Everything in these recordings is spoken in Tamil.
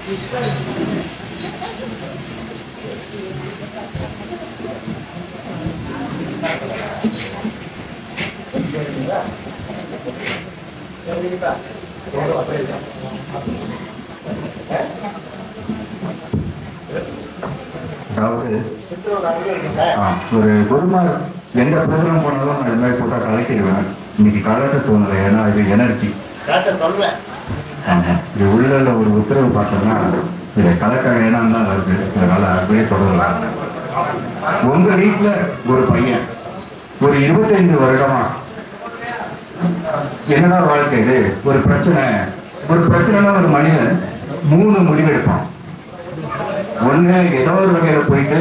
ஒரு குருமார் எந்த ப்ரோக்ராம் போனாலும் நான் இது மாதிரி போட்டா கலக்கிடுவேன். இன்னைக்கு கலக்க தோணலை, ஏன்னா இது எனர்ஜி. இது உள்ள ஒரு உத்தரவு பார்த்தோம்னா இதை கலக்க வேணாம் தான் வருது. அதனால அப்படியே தொடரலாம். உங்க வீட்டுல ஒரு பையன் ஒரு 25 வருடமா என்னடா வாழ்க்கை இது, ஒரு பிரச்சனைனா ஒரு மனிதன் 3 முடிவெடுப்பான். ஒண்ணு ஏதோ ஒரு வகையில போயிட்டு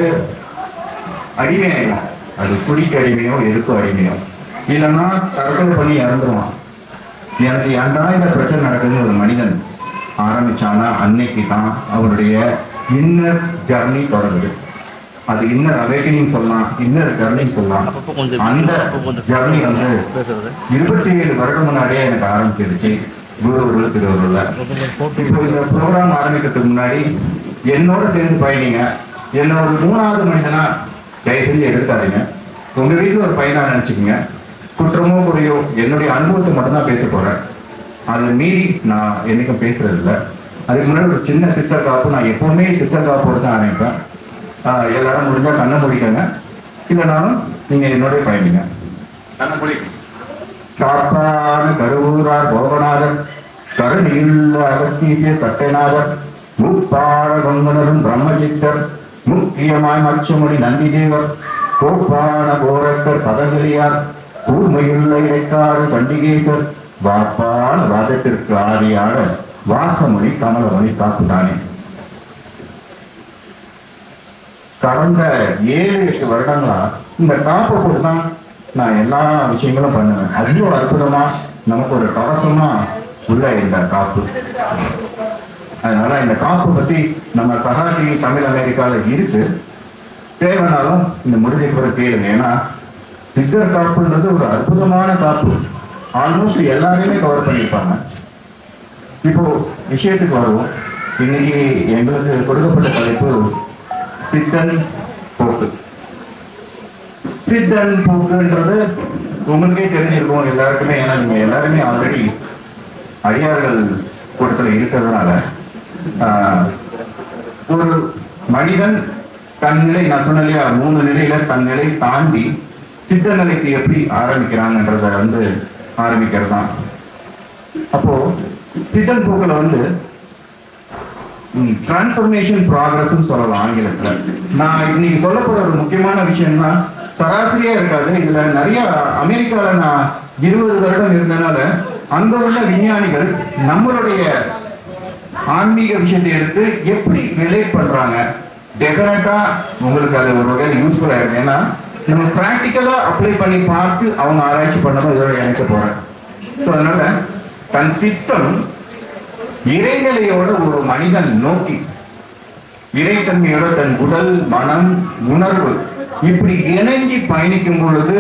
அடிமையாயிடும். அது குடிக்க அடிமையோ எதுக்கும் அடிமையோ, இல்லைன்னா தற்கொலை பண்ணி இறந்துருவான். எனக்கு ஏன்டா இந்த பிரச்சனை நடக்குதுன்னு ஒரு மனிதன் ஆரம்பிச்சானா அன்னைக்கு தான் அவருடைய இன்னர் ஜர்னி தொடருது. அது இன்னர் அவேக்கனிங் சொல்லலாம், இன்னர் ஜர்னி சொல்லலாம். அந்த ஜர்னி வந்து 27 வருடம் முன்னாடியே எனக்கு ஆரம்பிச்சிருச்சு. குருவர்கள் திருவருள்ல. இப்போ இந்த ப்ரோக்ராம் ஆரம்பிக்கிறதுக்கு முன்னாடி என்னோட சேர்ந்து பயணிங்க. என்ன ஒரு 3வது மனிதனா தயவு செஞ்சு எடுக்காதீங்க. உங்க வீட்டுல ஒரு பையனா நினைச்சுக்கோங்க. குற்றமோ குறையோ என்னுடைய அனுபவத்தை மட்டும்தான் பேச போறேன். அதை மீறி நான் என்னைக்கும் பேசுறது இல்லை. அதுக்கு முன்னாடி ஒரு சின்ன சித்தர் காப்பு, நான் எப்பவுமே சித்தர் காப்போடு தான் ஆரம்பிப்பேன். எல்லாரும் முடிஞ்சா கண்ணை முடிக்கங்க, இல்லைனாலும் நீங்க என்னோட பயணிங்க. கண்ணை முடிக்கும். காப்பான கருவூரார் போகநாதர், கருணியுள்ள அகத்தீசிய சட்டைநாதர், முப்பாழ கொங்கணரும் பிரம்மஜித்தர், முக்கியமாய் மச்சமொழி நந்தி தேவர், கோப்பான கோரக்கர் பதங்களியார், கூர்மையுள்ள இடைக்காறு பண்டிகேசர், வாப்பான வாதத்திற்கு ஆதியான வாசமொழி கமலமணி காப்புதானே. கடந்த 7-8 வருடங்களா இந்த காப்பை போட்டு தான் நான் எல்லா விஷயங்களும் பண்ணுவேன். அவ்வளோ அற்புதமா நமக்கு ஒரு கவசமா உள்ள இந்த காப்பு. அதனால இந்த காப்பு பத்தி நம்ம சகா டிவி தமிழ் அமெரிக்கால இருக்கு. தேவைனாலும் இந்த முடிஞ்ச கூட கேளுங்க. ஏன்னா சித்தர் காப்புன்றது ஒரு அற்புதமான காப்பு. ஆல்மோஸ்ட் எல்லாரையுமே கவர் பண்ணியிருப்பாங்க. இப்போ விஷயத்துக்கு வருவோம். இன்னைக்கு எங்களுக்கு கொடுக்கப்பட்ட தலைப்பு சித்தன் போக்கு. சித்தன் போக்குன்றது உங்களுக்கே தெரிஞ்சிருக்கும் எல்லாருக்குமே. ஏன்னா நீங்க எல்லாருமே ஆல்ரெடி அடியார்கள் கூட்டத்தில் இருக்கிறதுனால ஒரு மனிதன் தன் நிலை, நான் சொன்ன இல்லையா 3 நிலையில தன் நிலை தாண்டி சித்த நிலைக்கு எப்படி ஆரம்பிக்கிறாங்கன்றத வந்து ஆரம்பிக்கிறது தான். அப்போ சித்தன் போக்குல வந்து டிரான்ஸ்ஃபர்மேஷன் ப்ராக்ரஸ் சொல்லலாம் ஆங்கிலத்துல. நான் இன்னைக்கு சொல்ல போற ஒரு முக்கியமான விஷயம்னா சராசரியா இருக்காது. இதுல நிறைய அமெரிக்கால நான் 20 வருடம் இருந்தனால அங்க உள்ள விஞ்ஞானிகள் நம்மளுடைய ஆன்மீக விஷயத்தை எடுத்து எப்படி ரிலேட் பண்றாங்க. டெஃபினட்டா உங்களுக்கு அது ஒரு வகையில் யூஸ்ஃபுல்லா இருக்கு. ஏன்னா நம்ம பிராக்டிக்கலா அப்ளை பண்ணி பார்த்து அவங்க ஆராய்ச்சி பண்ணணும் இதோட இணைக்க போறேன். ஸோ அதனால தன் சித்தம் இறைநிலையோட ஒரு மனிதன் நோக்கி இறைத்தன்மையோட தன் உடல் மனம் உணர்வு இப்படி இணைஞ்சி பயணிக்கும் பொழுது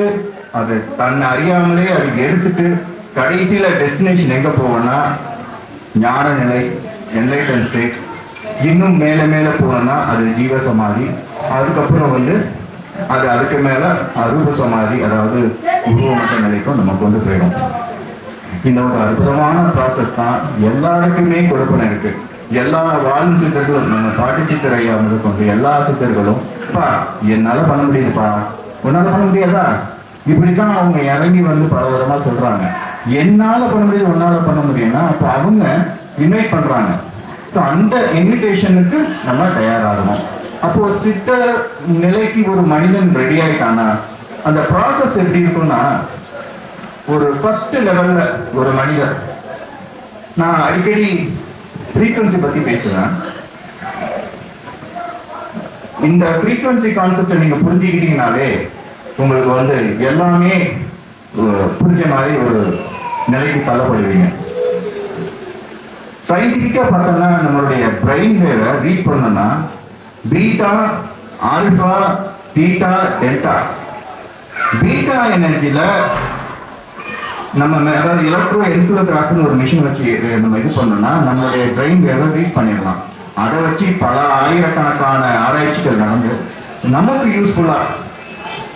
அது தன் அறியாமலே அது எடுத்துட்டு கடைசியில டெஸ்டினேஷன் எங்க போவோம்னா ஞான நிலை, என்லைட்டன் ஸ்டேட். இன்னும் மேல மேல போனோம்னா அது ஜீவ சமாதி. அதுக்கப்புறம் வந்து அது அதுக்கு மேல அரூப சமாதி, அதாவது உருவமற்ற நிலைக்கும் நமக்கு வந்து போயிடும். இந்த ஒரு அற்புதமான ப்ராசஸ் தான் எல்லாருக்குமே கொடுப்பன இருக்கு. எல்லா வாழ் சித்தர்களும் நம்ம பாட்டி சித்தர் ஐயா கொண்டு எல்லா சித்தர்களும் என்னால பண்ண முடியுதுப்பா, உன்னால பண்ண முடியாதா, இப்படித்தான் அவங்க இறங்கி வந்து பலவிதமா சொல்றாங்க. என்னால பண்ண முடியாது உன்னால பண்ண முடியும்னா அப்ப அவங்க இன்வைட் பண்றாங்க. அந்த இன்விடேஷனுக்கு நம்ம தயாராகணும். அப்போ சித்த நிலைக்கு ஒரு மனிதன் ரெடி ஆயிட்டானா அந்த ப்ராசஸ் எப்படி இருக்கும்னா, ஒரு ஃபர்ஸ்ட் லெவல்ல ஒரு மனிதர், நான் அடிக்கடி ஃப்ரீக்வன்சி பத்தி பேசுவேன். இந்த ஃப்ரீக்வன்சி கான்செப்டை நீங்க புரிஞ்சுக்கிட்டீங்கனாலே உங்களுக்கு வந்து எல்லாமே புரிஞ்ச மாதிரி ஒரு நிலைக்கு தள்ளப்படுவீங்க. சயின்டிபிக்கா பார்த்தோம்னா நம்மளுடைய பிரெயின் வேவை ரீட் பண்ணோம்னா beta, alpha, theta, delta. Beta எனர்ஜில நம்ம அதாவது எலக்ட்ரோ என்சுலோகிராஃப்னு ஒரு மிஷின் வச்சு நம்ம இது பண்ணோம்னா நம்மளுடைய பிரெயின் வேவை ரீட் பண்ணிடலாம். அதை வச்சு பல ஆயிரக்கணக்கான ஆராய்ச்சிகள் நடந்து நமக்கு யூஸ்ஃபுல்லா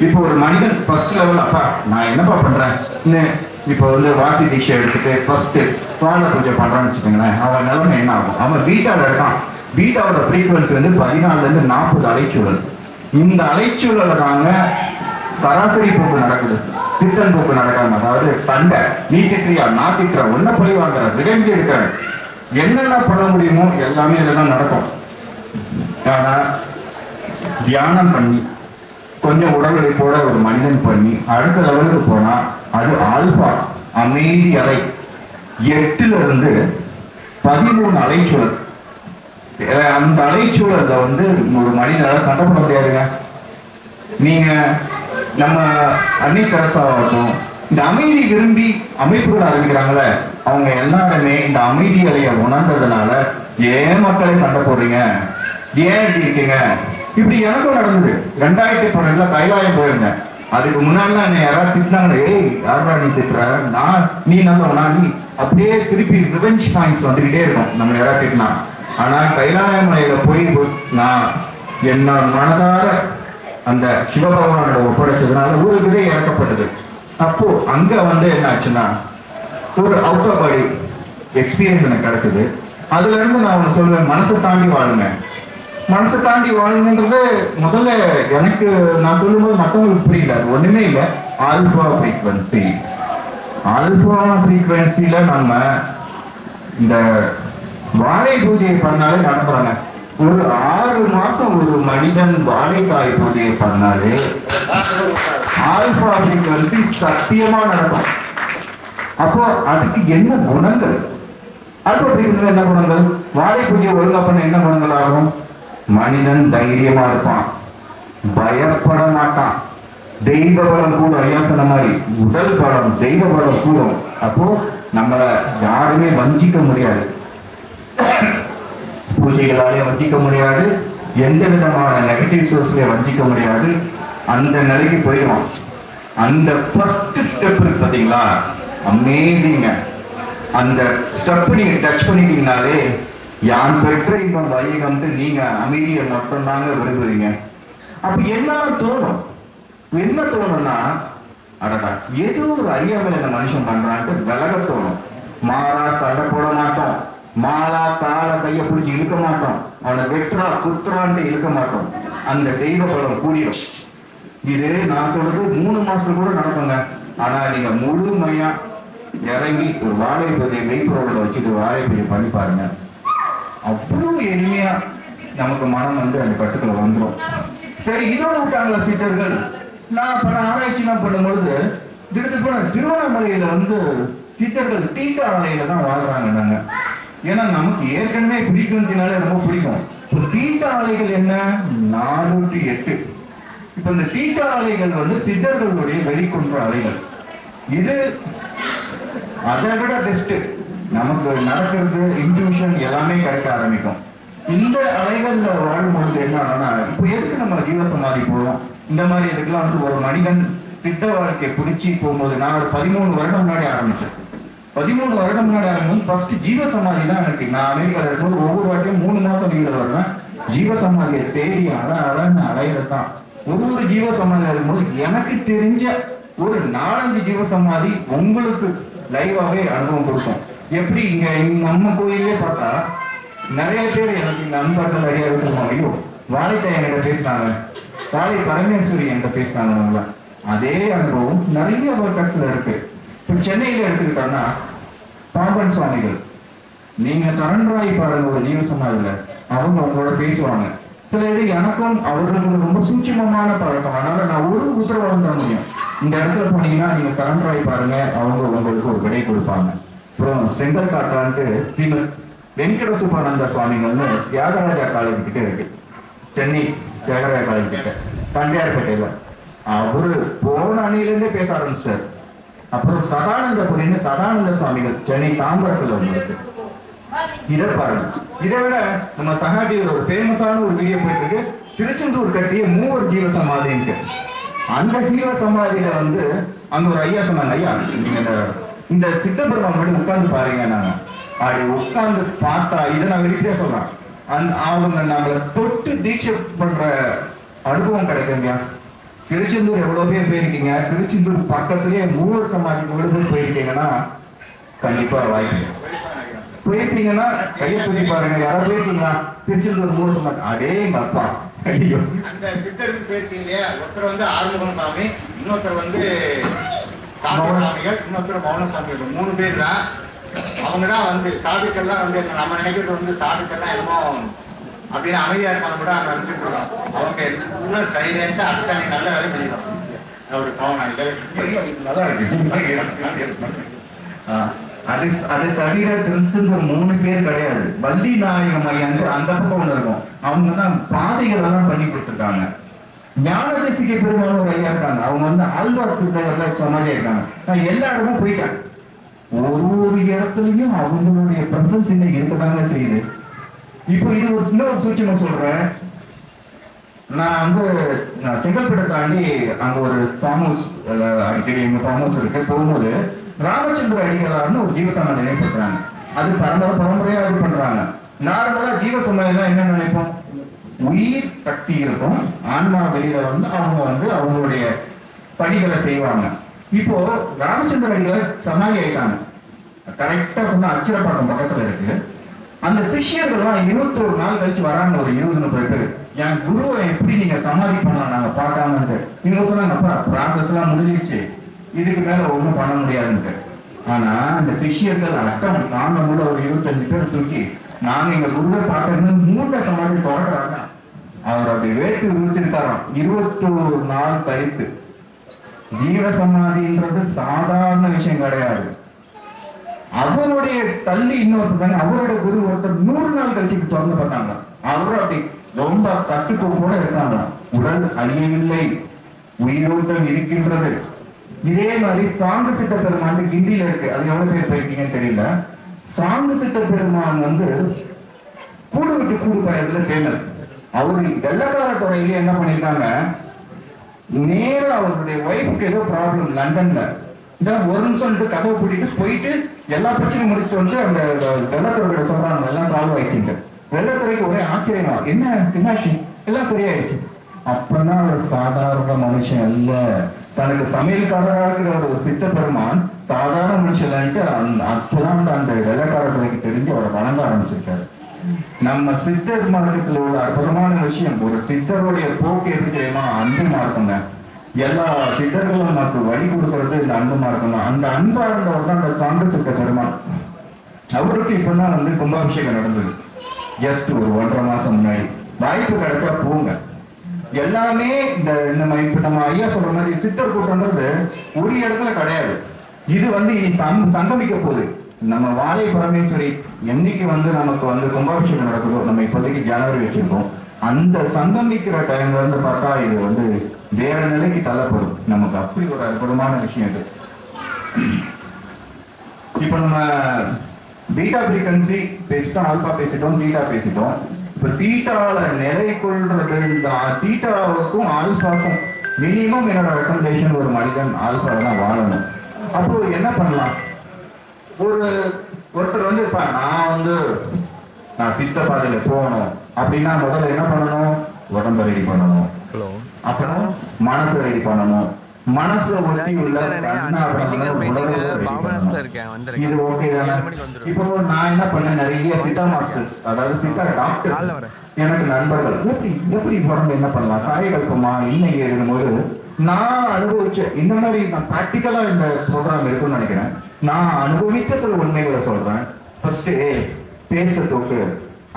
இப்போ ஒரு மனிதன் ஃபர்ஸ்ட் லெவல் அப்பா நான் என்னப்பா பண்றேன் இப்போ வாசி தீட்சை எடுத்துட்டு ஃபர்ஸ்ட் சுவால பூஜை பண்றான்னு வச்சுக்கோங்களேன், அவன் நிலைமை என்ன ஆகும்? அவன் பீட்டால இருக்கான். பீட்டாவோட ஃப்ரீக்வன்சி 14 to 40 அலைச்சூழல். இந்த அலைச்சூழல தாங்க சராசரி போக்கு நடக்குது, சித்தன் போக்கு நடக்காம. அதாவது சண்டை, நீ திட்டுறியா நான் திட்டுறேன், ஒன்ன பழி வாங்குற, ரிவெஞ்ச் எடுக்கிறேன், என்னென்ன பண்ண முடியுமோ எல்லாமே இதெல்லாம் நடக்கும். ஆனா தியானம் பண்ணி கொஞ்சம் உடல் உழைப்போட ஒரு மனிதன் பண்ணி அடுத்த லெவலுக்கு போனா அது ஆல்பா அமைதி அலை 8 to 13 அலைச்சூழல். அந்த அலைச்சூழல்ல ஒரு மனிதனால சண்டை பண்ண முடியாதுங்க. நீங்க நம்ம அன்னை தெரசாவாகட்டும், இந்த அமைதி விரும்பி அமைப்புகள் ஆரம்பிக்கிறாங்களே, அவங்க எல்லாருமே இந்த அமைதி அலையை உணர்ந்ததுனால ஏன் மக்களை சண்டை போடுறீங்க, ஏன் இப்படி இருக்கீங்க, இப்படி எனக்கும் நடந்தது. 2012 கைலாயம் போயிருந்தேன். அதுக்கு முன்னாடி என்ன யாராவது திட்டினாங்க, ஏய் யாரா நீ திட்டுற, நான் நீ நல்லவனா, நீ அப்படியே திருப்பி ரிவெஞ்ச் பாயிண்ட்ஸ் வந்துகிட்டே இருக்கும் நம்ம யாராவது திட்டினா. ஆனா கைலாய மலையில போய் நான் என்ன மனதார அந்த சிவபகவானோட ஒப்படைச்சதுனால ஒரு விதை இறக்கப்பட்டது. அப்போ அங்க என்ன ஆச்சுன்னா ஒரு அவுட் ஆஃப் பாடி எக்ஸ்பீரியன்ஸ் எனக்கு கிடைச்சது. அதுல இருந்து நான் ஒண்ணு சொல்லுவேன், மனசை தாண்டி வாழுங்க. மனசை தாண்டி வாழணுன்றது முதல்ல எனக்கு நான் சொல்லும்போது மற்றவங்களுக்கு புரியல, ஒண்ணுமே இல்லை. ஆல்பா ஃப்ரீக்வன்சி, ஆல்பா ஃப்ரீக்வன்சில நம்ம இந்த வாழை பூஜையை பண்ணாலே நடத்துறாங்க. ஒரு 6 மாசம் ஒரு மனிதன் வாழைக்காய் பூஜையை பண்ணாலே ஆல்பா ஃப்ரீக்வன்சி சத்தியமா நடக்கும். அப்போ அதுக்கு என்ன குணங்கள், ஆல்பா ஃப்ரீக்வன்சி என்ன குணங்கள்? வாழை பூஜையை ஒழுங்கா பண்ண என்ன குணங்கள் ஆகும்? மனிதன் தைரியமா இருப்பான், பயப்பட மாட்டான், தெய்வ பலம் கூட. ஐயா சொன்ன மாதிரி உடல் பலம் தெய்வ பலம் கூடும். அப்போ நம்மளை யாருமே வஞ்சிக்க முடியாது, பூஜைகளாலே வஞ்சிக்க முடியாது, எந்த விதமான நெகட்டிவ் சோர்ஸ்லயே வஞ்சிக்க முடியாது. அந்த நிலைக்கு போயிடுவோம். அந்த ஃபர்ஸ்ட் ஸ்டெப் இருக்கு பாத்தீங்களா, அமேசிங்க. அந்த ஸ்டெப் நீங்க டச் பண்ணிட்டீங்கனாலே யான் பெற்ற இன்பம் வையகம்ட்டு நீங்க அமைதியை மட்டும்தாங்க விரும்புறீங்க. அப்ப எல்லாரும் தோணும், என்ன தோணும்னா, அடடா ஏதோ ஒரு அறியாமல் இந்த மனுஷன் பண்றான்ட்டு விலக தோணும். மாறா சண்டை போட மாட்டோம், மாலா கால கையை பிடிச்சி இழுக்க மாட்டோம், அவனை வெட்டுறா குத்துறான்ட்டு இழுக்க மாட்டோம். அந்த தெய்வ பலம் கூடிடும். இது நான் சொல்றது 3 மாசத்துல கூட நடக்குங்க. ஆனா நீங்க முழுமையா இறங்கி ஒரு வாழை பதியை மெய்ப்பொருளை வச்சுட்டு வாழை பதியை பண்ணி பாருங்க, அவ்வளவு எளிமையா நமக்கு மனம் அந்த கட்டுக்களை வந்துடும். சரி, இதோட விட்டாங்களா சித்தர்கள்? நான் பல ஆராய்ச்சிலாம் பண்ணும்பொழுது திருவண்ணாமலையில சித்தர்கள் தீட்டா அலையில தான் வாழ்றாங்க. நாங்க ஏன்னா நமக்கு ஏற்கனவே ஃப்ரீக்வன்சினாலே ரொம்ப பிடிக்கும். தீட்டா அலைகள் என்ன? 4 to 8. இப்ப இந்த தீட்டா அலைகள் சித்தர்களுடைய வெளிக்கொன்ற அலைகள். இது அதை விட பெஸ்ட். நமக்கு நடக்கிறது இன்ட்யூஷன் எல்லாமே கிடைக்க ஆரம்பிக்கும். இந்த அலைகள்ல வாழும்பொழுது என்ன ஆனா, இப்போ எதுக்கு நம்ம ஜீவசமாதி போறோம்? இந்த மாதிரி இதுக்கெல்லாம் ஒரு மனிதன் சித்த வாழ்க்கை பிடிச்சி போகும்போது, நான் ஒரு 13 வருடம் முன்னாடி ஆரம்பிச்சேன். 13 வருடம் முன்னாடி ஆரம்பிக்கும் ஃபர்ஸ்ட் ஜீவசமாதி தான் எனக்கு. நான் அமெரிக்கால இருக்கும்போது ஒவ்வொரு வாட்டியும் 3 மாசம் வீடு வருவேன். ஜீவசமாதியை தேடி அலையிறதான். ஒரு ஜீவசமாதியில இருக்கும்போது எனக்கு தெரிஞ்ச ஒரு 4-5 ஜீவசமாதி உங்களுக்கு லைவாவே அனுபவம் கொடுக்கும். எப்படி இங்க நம்ம கோயிலே பார்த்தா நிறைய பேர் எனக்கு இந்த அன்பர்கள் நிறைய சொல்லுவாங்க, ஐயோ வாழைத்தாய் என்கிட்ட பேசினாங்க, வாழை பரமேஸ்வரி என்கிட்ட பேசினாங்க. அதே அனுபவம் நிறைய ஒர்க்கர்ஸ்ல இருக்கு. இப்ப சென்னையில எடுத்துக்கிட்டோம்னா பாம்பன் சுவாமிகள், நீங்க சரண்ராய் பாருங்க ஒரு ஜீவசமாதியில, அவங்க அவங்களோட பேசுவாங்க. சில இது எனக்கும் அவர்களுக்கு ரொம்ப சூட்சமமான பழக்கம். அதனால நான் ஒரு உத்தரவாதம் தர முடியும், இந்த இடத்துல போனீங்கன்னா நீங்க சரண்ராய் பாருங்க, அவங்க உங்களுக்கு ஒரு விடை கொடுப்பாங்க. அப்புறம் செங்கல் காட்டான்ட்டு ஸ்ரீமத் வெங்கட சுப்பானந்த சுவாமிகள்னு தியாகராஜா காலேஜ் கிட்ட இருக்கு, சென்னை தியாகராஜா காலேஜ் கிட்ட தண்டையார்பேட்டையில. அவரு போன அணியிலிருந்தே பேச ஆரம்பிச்சார். அப்புறம் சதானந்தபுரின்னு சதானந்த சுவாமிகள் சென்னை தாம்பரத்துல இருக்கு. இதை பாருங்க. இதை விட நம்ம சகாட்டியோட ஒரு ஃபேமஸான ஒரு வீடியோ போயிட்டு இருக்கு, திருச்செந்தூர் கட்டிய 3 ஜீவசமாதின்ட்டு. அந்த ஜீவசமாதியில அங்க ஒரு ஐயா சொன்னாங்க, ஐயா இந்த சித்தபெருமான் மட்டும் உட்கார்ந்து பாருங்க. நாங்க அப்படி உட்கார்ந்து பார்த்தா, இதை நான் வெளிப்படையா சொல்றேன், அவங்க நம்மளை தொட்டு தீட்சை பண்ற அனுபவம் கிடைக்குங்க. திருச்செந்தூர் எவ்வளவு பேர் போயிருக்கீங்க? திருச்செந்தூர் பக்கத்துலயே மூவர் சமாதி எவ்வளவு பேர் போயிருக்கீங்கன்னா கண்டிப்பா வாய்ப்பு போயிருக்கீங்கன்னா கையை தூக்கி பாருங்க. யாராவது போயிருக்கீங்களா திருச்செந்தூர் மூவர் சமாதி? அடே அப்பா, ஐயோ. அந்த சித்தருக்கு போயிருக்கீங்க இல்லையா? ஒருத்தர் வந்து ஆறுமுகம் சாமி, இன்னொருத்தர் வந்து சாமிகள், இன்னொருத்தர் மௌன சாமிகள், 3 பேர் தான். அவங்க தான் வந்து சாதுக்கள்லாம் வந்து நம்ம நினைக்கிறது வந்து சாதுக்கள்லாம் என்னமோ அப்படின்னு அமைதியா இருப்பாங்க கூட அங்க இருந்துட்டு இருக்கோம். அவங்க எல்லாம் சைலண்டா அத்தனை நல்ல வேலை பண்ணிடுவோம். ஒரு நல்லா அது தவிர திருச்செந்தூர் 3 பேர் கிடையாது. வள்ளி நாயகம் ஐயன் அந்த பக்கம் ஒண்ணு இருக்கும். அவங்க தான் பாதைகள் எல்லாம் பண்ணி கொடுத்துருக்காங்க. ஞானதேசிக பெருமான ஒரு ஐயா இருக்காங்க. அவங்க வந்து ஆழ்வார் திருநகர்ல சமாதியா இருக்காங்க. நான் எல்லா இடமும் போயிட்டேன். ஒரு இடத்துலயும் அவங்களுடைய பிரசன்ஸ் இன்னைக்கு இருக்கதாங்க செய்யுது. இப்போ இது ஒரு சின்ன ஒரு சூட்சமா சொல்றேன். நான் வந்து செங்கல்பட்டை தாண்டி அங்க ஒரு ஃபார்ம் ஹவுஸ், அடிக்கடி எங்க ஃபார்ம் ஹவுஸ் இருக்கு. போகும்போது ராமச்சந்திர அடிகளார்னு ஒரு ஜீவசமாதி நினைப்படுறாங்க. அது பரம்பரையா இது பண்றாங்க. நார்மலா ஜீவசமாதினா என்ன நினைப்போம்? உயிர் சக்தி இருக்கும், ஆன்மா வெளியில வந்து அவங்க வந்து அவங்களுடைய பணிகளை செய்வாங்க. இப்போ ராமச்சந்திர அடிகளார் சமாதி ஆயிட்டாங்க. கரெக்டா சொன்னா அச்சிரப்பாக்கம் பக்கத்துல இருக்கு. அந்த சிஷியர்கள்லாம் 21 நாள் கழிச்சு வராங்க. ஒரு 20-30 பேர். என் குருவை எப்படி நீங்க சமாதி பண்ணலாம் நாங்க பார்க்காம இவங்க சொன்னாங்கப்பா, ப்ராசஸ் எல்லாம் முடிஞ்சிருச்சு, இதுக்கு மேல ஒண்ணும் பண்ண முடியாதுன்ட்டு. ஆனா அந்த சிஷியர்கள் அட்டம் நாங்க கூட ஒரு 25 பேர் தூக்கி நாங்க எங்க குருவை பார்க்கறது 3 சமாதி தொடர்றாங்க. அவர் அப்படி வேத்து விட்டுட்டாராம். 21 நாள் கழித்து. ஜீவ சமாதின்றது சாதாரண விஷயம் கிடையாது. அவருடைய தள்ளி இன்னொருத்தர், அவரோட குரு ஒருத்தர் 100 நாள் கழிச்சு திறந்து பார்த்தாங்க. அவரும் அப்படி ரொம்ப கட்டுக்கோப்போட இருக்காங்க. உடல் அழியவில்லை, உயிரோட்டம் இருக்கின்றது. இதே மாதிரி சாங்கு சித்த பெருமான் கிண்டியில இருக்கு. அது எவ்வளவு பேர் போயிருக்கீங்கன்னு தெரியல. சாங்கு சித்த பெருமான் வந்து கூடு விட்டு கூடு பயத்துல ஃபேமஸ். அவரு வெள்ளக்கார துறையில என்ன பண்ணிருக்காங்க, நேரம் அவருடைய ஒய்ஃபுக்கு ஏதோ ப்ராப்ளம் லண்டன்ல, ஒரு நிமிஷம் கதவை கூட்டிட்டு போயிட்டு எல்லா பிரச்சனையும் முடிச்சுட்டு வந்து அந்த வெள்ளத்துறையோட சொல்றாங்க எல்லாம் சால்வ் ஆயிடுச்சு. வெள்ளத்துறைக்கு ஒரே ஆச்சரியமா, என்னாச்சு, எல்லாம் சரியாயிடுச்சு. அப்பதான் ஒரு சாதாரண மனுஷன் அல்ல, தனக்கு சமையல்காரராக இருக்கிற ஒரு சித்த பெருமான் சாதாரண மனுஷன். அப்பதான் அந்த வெள்ளக்காரர்களுக்கு தெரிஞ்சு அவரை வணங்க ஆரம்பிச்சிருக்காரு. நம்ம சித்தர் மார்க்கத்துல உள்ள அற்புதமான விஷயம், ஒரு சித்தருடைய போக்கு எது தெரியுமா? அன்பு மார்க்கங்க. எல்லா சித்தர்களும் நமக்கு வழி கொடுக்கறது இந்த அன்பு மார்க்கம் தான். அந்த அன்பா இருந்தவர் தான் அந்த சான்று சித்த பெருமான். அவருக்கு இப்பதான் வந்து கும்பாபிஷேகம் நடந்தது. ஜஸ்ட் ஒரு 1.5 மாசம் முன்னாடி. வாய்ப்பு கிடைச்சா போங்க. எல்லாமே இந்த நம்ம ஐயா சொல்ற மாதிரி சித்தர் கூட்டம்ன்றது ஒரு இடத்துல கிடையாது. இது வந்து சங்கமிக்க போகுது. நம்ம வாழை பரமேஸ்வரி என்னைக்கு வந்து நமக்கு வந்து கும்பாபிஷேகம் நடக்குதோ, நம்ம இப்போதைக்கு ஜனவரி வச்சிருக்கோம், அந்த சங்கமிக்கிற டைம்ல இருந்து பார்த்தா இது வந்து வேற நிலைக்கு தள்ளப்படும். நமக்கு அப்படி ஒரு அற்புதமான விஷயம் இது. இப்ப நம்ம பீட்டா ஃப்ரீக்வன்சி பேசிட்டோம், ஆல்பா பேசிட்டோம், தீட்டா பேசிட்டோம். இப்ப தீட்டால நிலை கொள்றது, இந்த தீட்டாவுக்கும் ஆல்பாக்கும் மினிமம் என்னோட ரெக்கமெண்டேஷன், ஒரு மனிதன் ஆல்பாவை தான் வாழணும். அப்போ என்ன பண்ணலாம்? ஒருத்தர் வந்து இப்ப நான் சித்த பாதையில போகணும் அப்படின்னா முதல்ல என்ன பண்ணணும்? உடம்ப ரெடி பண்ணணும், அப்புறம் மனசை ரெடி பண்ணணும். மனசுல ஒட்டி உள்ள இது ஓகே தானே? இப்போ நான் என்ன பண்ணேன், நிறைய சித்தா மாஸ்டர்ஸ், அதாவது சித்தா டாக்டர் எனக்கு நண்பர்கள், எப்படி உடம்பு என்ன பண்ணலாம், காயகல்பமா இன்னைக்கு இருக்கும்போது நான் அனுபவிச்ச இந்த மாதிரி நான் பிராக்டிக்கலா இந்த ப்ரோக்ராம் இருக்குன்னு நினைக்கிறேன். நான் அனுபவித்த சில உண்மைகளை சொல்றேன். ஃபர்ஸ்ட் பேஸ்ட் தூக்கு,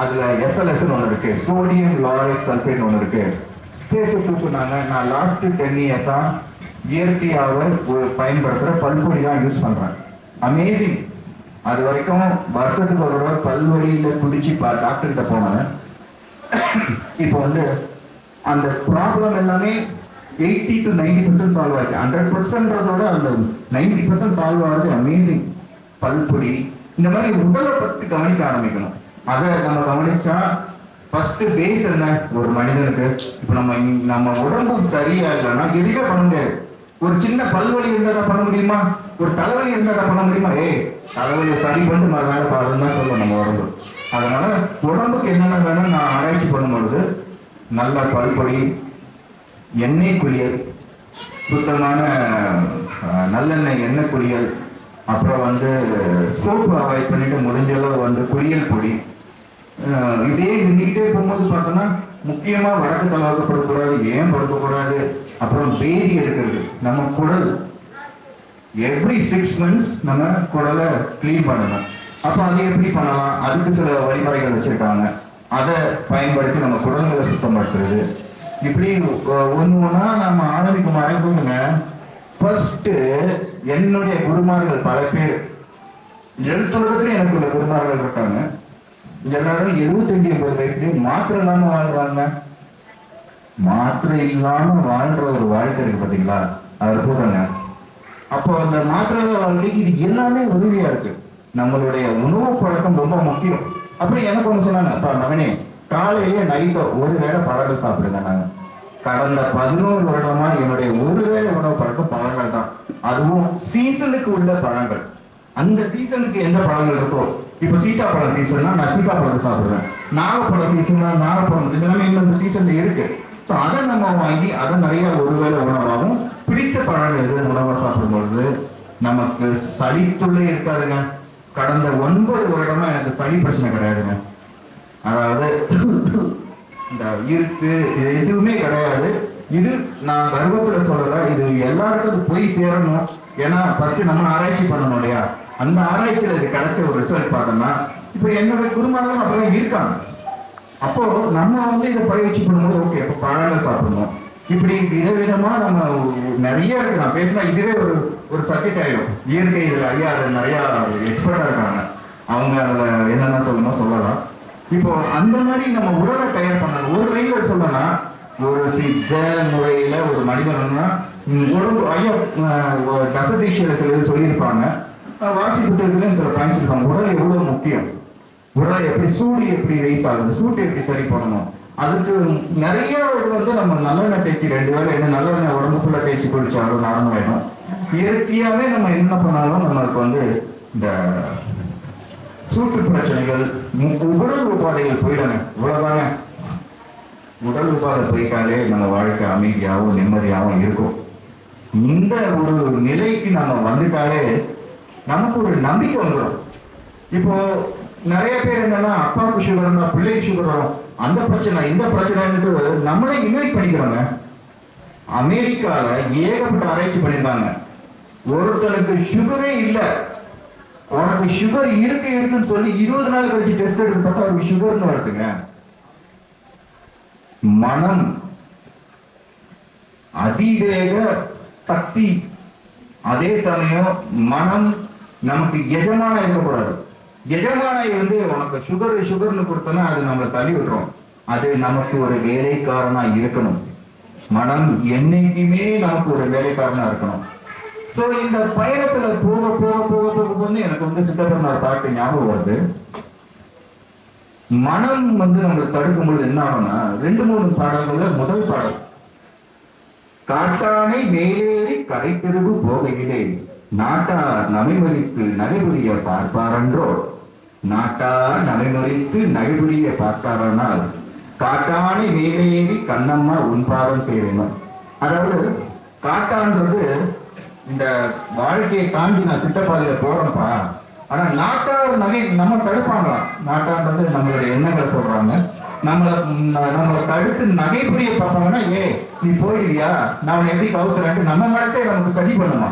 அதுல SLS ஒண்ணு இருக்கு, சோடியம் லாரிக் சல்பேட் ஒண்ணு இருக்கு. பேஸ்ட் தூக்குனாங்க. நான் லாஸ்ட் 10 இயர்ஸா இயற்கையாக பயன்படுத்துற பல்பொடி தான் யூஸ் பண்றேன். அமேசிங். அது வரைக்கும் வருஷத்துக்கு ஒரு தடவை பல்வழியில குடிச்சு டாக்டர் கிட்ட போனேன். இப்போ வந்து அந்த ப்ராப்ளம் எல்லாமே 80 to 90% சால்வ் ஆயிடுச்சு. 100%ோட அந்த 90% சால்வ் ஆகுது. அமேசிங். பல்பொடி இந்த மாதிரி உடலை பத்தி கவனிக்க ஆரம்பிக்கணும். அதை நம்ம கவனிச்சா ஃபர்ஸ்ட் பேஸ் என்ன, ஒரு மனிதனுக்கு இப்ப நம்ம உடம்பு சரியா இல்லைன்னா எதுவே பண்ண முடியாது. ஒரு சின்ன பல்வலி இருந்தா பண்ண முடியுமா? ஒரு தலைவலி இருந்தா பண்ண முடியுமா? தலைவலியை சரி பண்ணி வேலை பாருன்னு தான் சொல்லுவோம் நம்ம உடம்பு. அதனால உடம்புக்கு என்னென்ன வேணும் நான் ஆராய்ச்சி பண்ணும் பொழுது நல்ல பல்பொடி, எண்ணெய் குளியல், சுத்தமான நல்லெண்ணெய் எண்ணெய் குளியல், அப்புறம் வந்து சோப்பு அவாய்ட் பண்ணிட்டு முடிஞ்சளவு வந்து குளியல் பொடி, இதே இருந்துகிட்டே போகும்போது பார்த்தோம்னா முக்கியமா வடக்கு தலவாக்க படுக்கக்கூடாது, ஏன் படுக்கக்கூடாது, அப்புறம் பேதி எடுக்கிறது. நம்ம குடல் எவ்ரி 6 months நம்ம குடலை கிளீன் பண்ணணும். அப்ப அதை எப்படி பண்ணலாம், அதுக்கு சில வழிமுறைகள் வச்சிருக்காங்க. அதை பயன்படுத்தி நம்ம குடல்களை சுத்தப்படுத்துறது. இப்படி ஒண்ணு ஒண்ணா நம்ம ஆரம்பிக்கும் ஆரம்பிங்க. ஃபர்ஸ்ட் என்னுடைய குருமார்கள் பல பேர் எழுத்துலகத்துல எனக்கு உள்ள குருமார்கள் இருக்காங்க. எல்லாரும் 75-80 வயசுலயும் மாத்திரை இல்லாம வாழ்றாங்க. மாத்திரை இல்லாம வாழ்ற ஒரு வாழ்க்கை இருக்கு பாத்தீங்களா, அதை போடுறாங்க. அப்போ அந்த மாத்திரை வாழ்க்கைக்கு இது எல்லாமே உதவியா இருக்கு. நம்மளுடைய உணவு பழக்கம் ரொம்ப முக்கியம். அப்புறம் எனக்கு ஒண்ணு சொன்னாங்க, அப்பா மகனே காலையிலேயே நைட்டோ ஒரு வேளை பழங்கள் சாப்பிடுங்க. நாங்க கடந்த 11 வருடமா என்னுடைய ஒரு வேளை உணவு பழக்கம் பழங்கள் தான். அதுவும் சீசனுக்கு உள்ள பழங்கள். அந்த சீசனுக்கு எந்த பழங்கள் இருக்கோ, இப்ப சீட்டாப்பழம் சீசன்னா நான் சீட்டாப்பழம் சாப்பிடுவேன், நாகப்பழம் சீசன்னா நாகப்பழம், இதெல்லாமே இந்த சீசன்ல இருக்கு. ஸோ அதை நம்ம வாங்கி அதை நிறைய ஒருவேளை உணவாகவும் பிடித்த பழங்கள் எது உணவாக சாப்பிடும் பொழுது நமக்கு சளித்துள்ளே இருக்காதுங்க. கடந்த 9 வருடமா எனக்கு சளி பிரச்சனை கிடையாதுங்க. அதாவது இந்த இருக்கு எதுவுமே கிடையாது. இது நான் கர்வத்துல சொல்லல, இது எல்லாருக்கும் அது போய் சேரணும். ஏன்னா ஃபர்ஸ்ட் நம்ம ஆராய்ச்சி பண்ணணும் இல்லையா, அந்த ஆராய்ச்சியில இது கிடைச்ச ஒரு ரிசல்ட் பார்த்தோம்னா இப்ப என்னுடைய குருமார்கள் அப்படியே இருக்காங்க. அப்போ நம்ம வந்து இதை பயிற்சி பண்ணும்போது ஓகே அப்போ பழங்கள் சாப்பிடணும். இப்படி விதவிதமா நம்ம நிறைய இருக்கு. நான் பேசினா இதுவே ஒரு சப்ஜெக்ட் ஆயிடும். இயற்கை இதுல ஐயா அது நிறைய எக்ஸ்பர்ட்டா இருக்காங்க, அவங்க அதுல என்னென்ன சொல்லணும் சொல்லலாம். இப்போ அந்த மாதிரி நம்ம உடலை தயார் பண்ணணும். ஒரு வழியில சொல்லணும்னா ஒரு சித்த முறையில ஒரு மனிதன்னா உடம்பு ஐயா டசடிஷியத்தில் சொல்லியிருப்பாங்க, வாசி புத்தகத்துலையும் சில பயணிச்சிருப்பாங்க. உடல் எவ்வளவு முக்கியம், உடல் எப்படி சூடு எப்படி ரைஸ் ஆகுது, சூட்டு எப்படி சரி பண்ணணும். அதுக்கு நிறைய வந்து நம்ம நல்லெண்ணெய் தேய்ச்சி 2 வேளை என்ன நல்லெண்ணெய் உடம்புக்குள்ள தேய்ச்சி குளிச்சாலும் நார்மல் ஆயிடும். இயற்கையாவே நம்ம என்ன பண்ணாலும் நம்மளுக்கு வந்து இந்த சூட்டு பிரச்சனைகள் உடல் உபாதைகள் போயிடுங்க. இவ்வளவுதாங்க, உடல் உபாதை போயிட்டாலே நம்ம வாழ்க்கை அமைதியாகவும் நிம்மதியாகவும் இருக்கும். இந்த ஒரு நிலைக்கு நம்ம வந்துட்டாலே நமக்கு ஒரு நம்பிக்கை வந்துடும். இப்போ நிறைய பேர் என்னன்னா அப்பாவுக்கு சுகர்னா பிள்ளைக்கு சுகர் வரும், அந்த பிரச்சனை இந்த பிரச்சனை நம்மளே இன்வைட் பண்ணிக்கிறோங்க. அமெரிக்கால ஏகப்பட்ட ஆராய்ச்சி பண்ணிருக்காங்க. ஒருத்தனுக்கு சுகரே இல்ல, உனக்கு சுகர் இருக்குன்னு சொல்லி 20 நாள் கழிச்சு டெஸ்ட் எடுத்து பார்த்தா அவருக்கு சுகர்னு வருதுங்க. மனம் அதிவேக சக்தி, அதே சமயம் மனம் நமக்கு எஜமான இருக்கக்கூடாது. எஜமானை வந்து உனக்கு சுகர்னு கொடுத்தோன்னா அது நம்மளை தள்ளி விட்டுரும். அது நமக்கு ஒரு வேலைக்காரனா இருக்கணும். மனம் என்னைக்குமே நமக்கு ஒரு வேலைக்காரனா இருக்கணும். சோ இந்த பயணத்துல போக போக போக போக வந்து எனக்கு வந்து சித்தப்பெருமாள் பாட்டு ஞாபகம் வருது. மனம் வந்து நம்மளுக்கு தடுக்கும்போது என்ன ஆகும்னா 2-3 பாடல்கள்ல முதல் பாடல், காட்டானை மேலேறி கரை பெருகு போகையிலே நாட்டார் நமைமறித்து நகைபுரிய பார்ப்பாரன்றோ, நாட்டார் நமைமறித்து நகைபுரிய பார்த்தாரானால் காட்டானை மேலேறி கண்ணம்மா உன்பாரம் செய்யணும். அதாவது காட்டான்றது இந்த வாழ்க்கையை தாண்டி நான் சித்தப்பாதையில போறேன்ப்பா, ஆனா நாட்டார் நகை நம்ம தடுப்பாங்களாம். நாட்டான்றது நம்மளுடைய எண்ணங்களை சொல்றாங்க. நம்மளை தடுத்து நகைபுரிய பார்ப்பாங்கன்னா, நீ போயிடுவியா நான் எப்படி கவுத்துறேன் நம்ம மனசே நமக்கு சரி பண்ணுமா.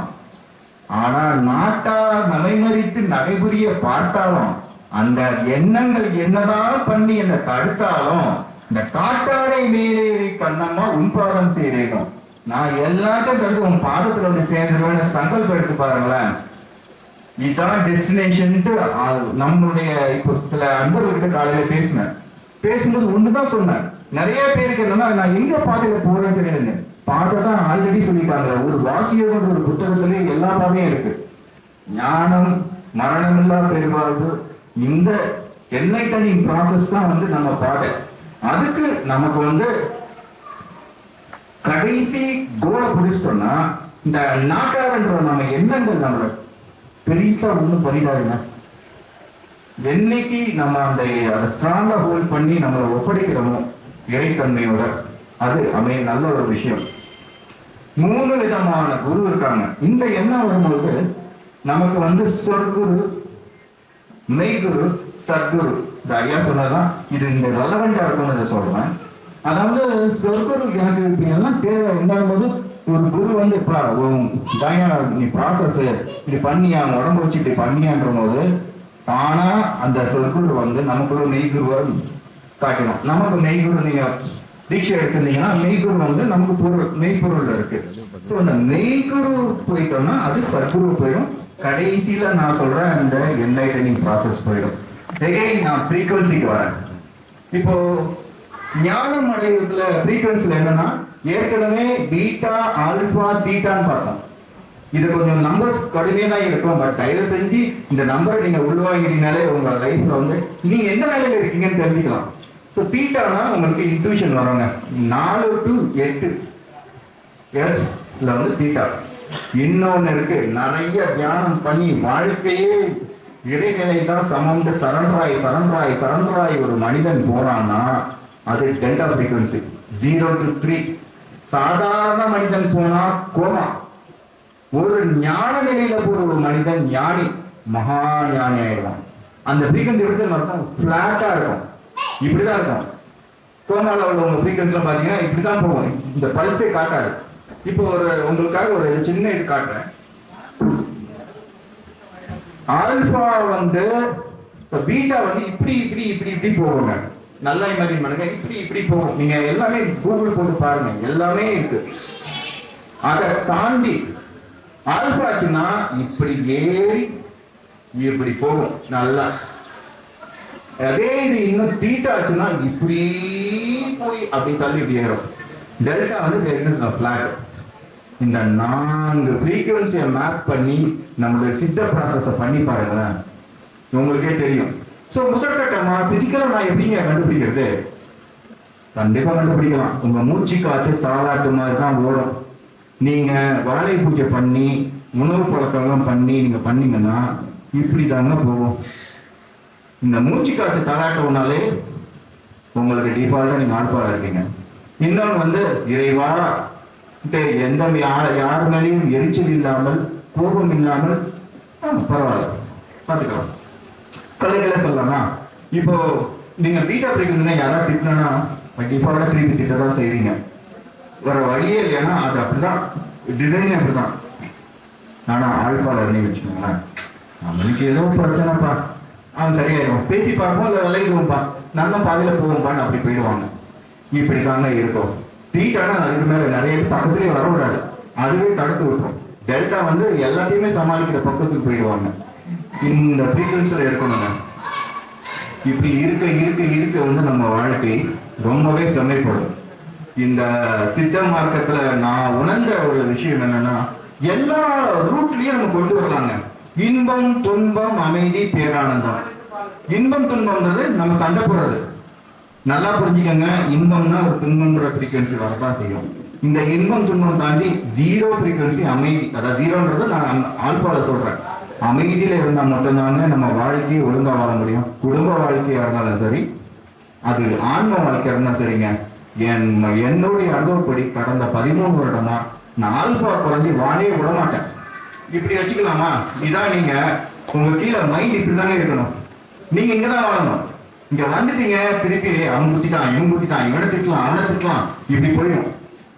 ஆனா நாட்டார் நகைமறித்து நகைபுரிய பார்த்தாலும் அந்த எண்ணங்கள் என்னதான் பண்ணி என்ன தடுத்தாலும் இந்த காட்டாரை மேலேறி கண்ணம்மா உன்பாதம் செய்யணும், நான் எல்லாத்தையும் தடுத்து உன் பாதத்துல வந்து சேர்ந்துருவேன்னு சங்கல்பம் எடுத்து பாருங்களேன். இதுதான் டெஸ்டினேஷன். நம்மளுடைய இப்போ சில அன்பர்கிட்ட காலையில பேசும்போது ஒண்ணுதான் சொன்னேன். நிறைய பேருக்கு என்னன்னா நான் எங்க பாதையில போறேன்னு தெரியாது. பாதை தான் ஆல்ரெடி சொல்லிட்டாங்க. ஒரு வாசியோட ஒரு புத்தகத்திலே எல்லா பாதையும் இருக்கு. ஞானம் மரணமில்லா பெருவாழ்வு, இந்த என்லைட்டனிங் ப்ராசஸ் தான் வந்து நம்ம பாதை. அதுக்கு நமக்கு வந்து கடைசி கோலை புடிச்சிட்டோம்னா இந்த நாட்டாரன்ற நம்ம எண்ணங்கள் நம்மள பெருசா ஒண்ணும் பண்ணிடாதுங்க. என்னைக்கு நம்ம அந்த ஸ்ட்ராங்கா ஹோல்ட் பண்ணி நம்மளை ஒப்படைக்கிறோமோ இறைத்தன்மையோட, அது நல்ல ஒரு விஷயம். 3 விதமான குரு இருக்காங்க. இந்த எண்ணம் வரும்போது நமக்கு சொற்குரு, மெய்குரு, சத்குரு. இந்த ஐயா சொன்னதான் இது இந்த ரெலவெண்டா இருக்கும்னு சொல்றேன். அதாவது சொற்குரு எனக்கு இப்ப எல்லாம் தேவை என்னும்போது ஒரு குரு தயா நீ ப்ராசஸ் இப்படி பண்ணியா, உடம்பு வச்சு இப்படி பண்ணியான்ற போது ஆனா அந்த சொற்குரு நமக்குள்ள மெய்குருவா காட்டணும். நமக்கு மெய்குரு நீங்க தீட்சை எடுத்திருந்தீங்கன்னா மெய்குரு நமக்கு மெய்ப்பொருள் இருக்கு. அந்த மெய்குரு போயிட்டோம்னா அது சத்குரு போயிடும். கடைசியில நான் சொல்றேன் இந்த என்லைட்டனிங் ப்ராசஸ் போயிடும். நான் ஃப்ரீக்வன்சிக்கு வரேன். இப்போ ஞானம் அடைவதுல ஃப்ரீக்வன்சில என்னன்னா ஏற்கனவே பீட்டா, ஆல்பா, தீட்டான்னு பார்த்தோம். இது கொஞ்சம் நம்பர்ஸ் கடுமையா தான் இருக்கும். பட் தயவு செஞ்சு இந்த நம்பரை நீங்க உள்வாங்கினாலே உங்க லைஃப்ல நீங்க எந்த நிலையில இருக்கீங்கன்னு தெரிஞ்சுக்கலாம். ஸோ தீட்டானா உங்களுக்கு இன்ட்யூஷன் வருங்க. 4 to 8 இயர்ஸ்ல தீட்டா. இன்னொன்னு இருக்கு, நிறைய தியானம் பண்ணி வாழ்க்கையே இறைநிலை தான் சமம் சரண்டராய் ஒரு மனிதன் போறான்னா அது டெல்டா ஃப்ரீக்வன்சி 0 to 3. சாதாரண மனிதன் போனா கோமா. ஒரு ஞான நிலையில போற ஒரு மனிதன் ஞானி, மகா ஞானி ஆயிடுவான். அந்த ஃப்ரீக்வன்சி எப்படி நடக்கும்? பிளாட்டா இருக்கும், இப்படிதான் இருக்கும். கோமால உள்ள ஃப்ரீக்வன்சி பாத்தீங்கன்னா இப்படிதான் போகும். இந்த பல்ஸே காட்டாது. இப்போ உங்களுக்காக ஒரு சின்ன இது காட்டுறேன். ஆல்பா பீட்டா இப்படி இப்படி இப்படி இப்படி போகுங்க. நல்லா இமேஜின் பண்ணுங்க. இப்படி இப்படி போகும். நீங்க எல்லாமே கூகுள் போட்டு பாருங்க, எல்லாமே இருக்கு. அதை தாண்டி ஆல்பாச்சுன்னா இப்படி ஏறி இப்படி போகும் நல்லா. அதே இது இன்னும் தீட்டாச்சுன்னா இப்படி போய் அப்படி தள்ளி இப்படி ஏறும். Delta flat. இந்த 4 ஃப்ரீக்வன்சியை மேப் பண்ணி நம்மளுடைய சித்த ப்ராசஸை பண்ணி பாருங்களேன், உங்களுக்கே தெரியும். ஸோ முதற்கட்டமா பிசிக்கலா நான் எப்படிங்க கண்டுபிடிக்கிறது? கண்டிப்பா கண்டுபிடிக்கலாம். உங்க மூச்சு காத்து தாளாட்டு மாதிரி தான் ஓடும். நீங்க வாழை பூஜை பண்ணி உணவு பழக்கம்லாம் பண்ணி நீங்க பண்ணீங்கன்னா இப்படி தாங்க போகும். இந்த மூச்சு காத்து தாளாட்டம்னாலே உங்களுக்கு டிஃபால்ட்டா நீங்க ஆழ்பாடா இருக்கீங்க. இன்னொன்று இறைவா எந்த யார் மேலேயும் எரிச்சல் இல்லாமல் கோபம் இல்லாமல் பரவாயில்ல பார்த்துக்கலாம், கலைகளை சொல்லலாமா? இப்போ நீங்க பீட்டா பிடிக்கணும்னா யாராவது திட்டினா டிஃபால்ட்டா திருப்பி திட்ட தான் செய்வீங்க. வேற வழியே இல்லைன்னா அது அப்படிதான், டிசைன் அப்படிதான். ஆனா ஆழ்பால இருந்து வச்சுக்கோங்களேன், நம்மளுக்கு ஏதோ பிரச்சனைப்பா, அவன் சரியாயிடும், பேசி பார்ப்போம், இல்லை விளையிடுவோம்ப்பா, நல்ல பாதையில போவோம்ப்பான்னு அப்படி போயிடுவாங்க. இப்படி தாங்க இருக்கும். தீட்டானா அதுக்கு மேல நிறைய பக்கத்துலயே வரக்கூடாது, அதுவே தடுத்து விட்டுரும். டெல்டா எல்லாத்தையுமே சமாளிக்கிற பக்கத்துக்கு போயிடுவாங்க. இந்த ஃப்ரீக்வன்சில இருக்கணுங்க. இப்படி இருக்க இருக்க இருக்க நம்ம வாழ்க்கை ரொம்பவே செம்மைப்படும். இந்த சித்த மார்க்கத்துல நான் உணர்ந்த ஒரு விஷயம் என்னன்னா, எல்லா ரூட்லயும் நம்ம கொண்டு வரலாங்க. இன்பம், துன்பம், அமைதி, பேரானந்தம். இன்பம் துன்பம்ன்றது நம்ம சண்டை போடுறது. நல்லா புரிஞ்சுக்கங்க, இன்பம்னா ஒரு துன்பம்ன்ற ஃப்ரீக்வன்சி வரதான் செய்யும். இந்த இன்பம் துன்பம் தாண்டி 0 ஃப்ரீக்வன்சி அமைதி, அதாவது 0ன்றது நான் ஆல்பால சொல்றேன். அமைதியில இருந்தா மட்டும்தாங்க நம்ம வாழ்க்கையை ஒழுங்கா வாழ முடியும். குடும்ப வாழ்க்கையா இருந்தாலும் சரி, அது ஆன்ம வாழ்க்கையா இருந்தாலும் சரிங்க. என்னுடைய அனுபவப்படி கடந்த 13 வருடமா நான் ஆல்பா குறைஞ்சி வாழவே விட மாட்டேன். இப்படி வச்சுக்கலாமா? இதான் நீங்க உங்க கீழே மைண்ட் இப்படிதாங்க இருக்கணும். நீங்க இங்கதான் வாழணும். இங்க வந்துட்டீங்க திருப்பி அவன் குத்திட்டான், இவன் குத்திட்டான், இவனை திட்டலாம், அவனை திட்டலாம், இப்படி போயிடும்.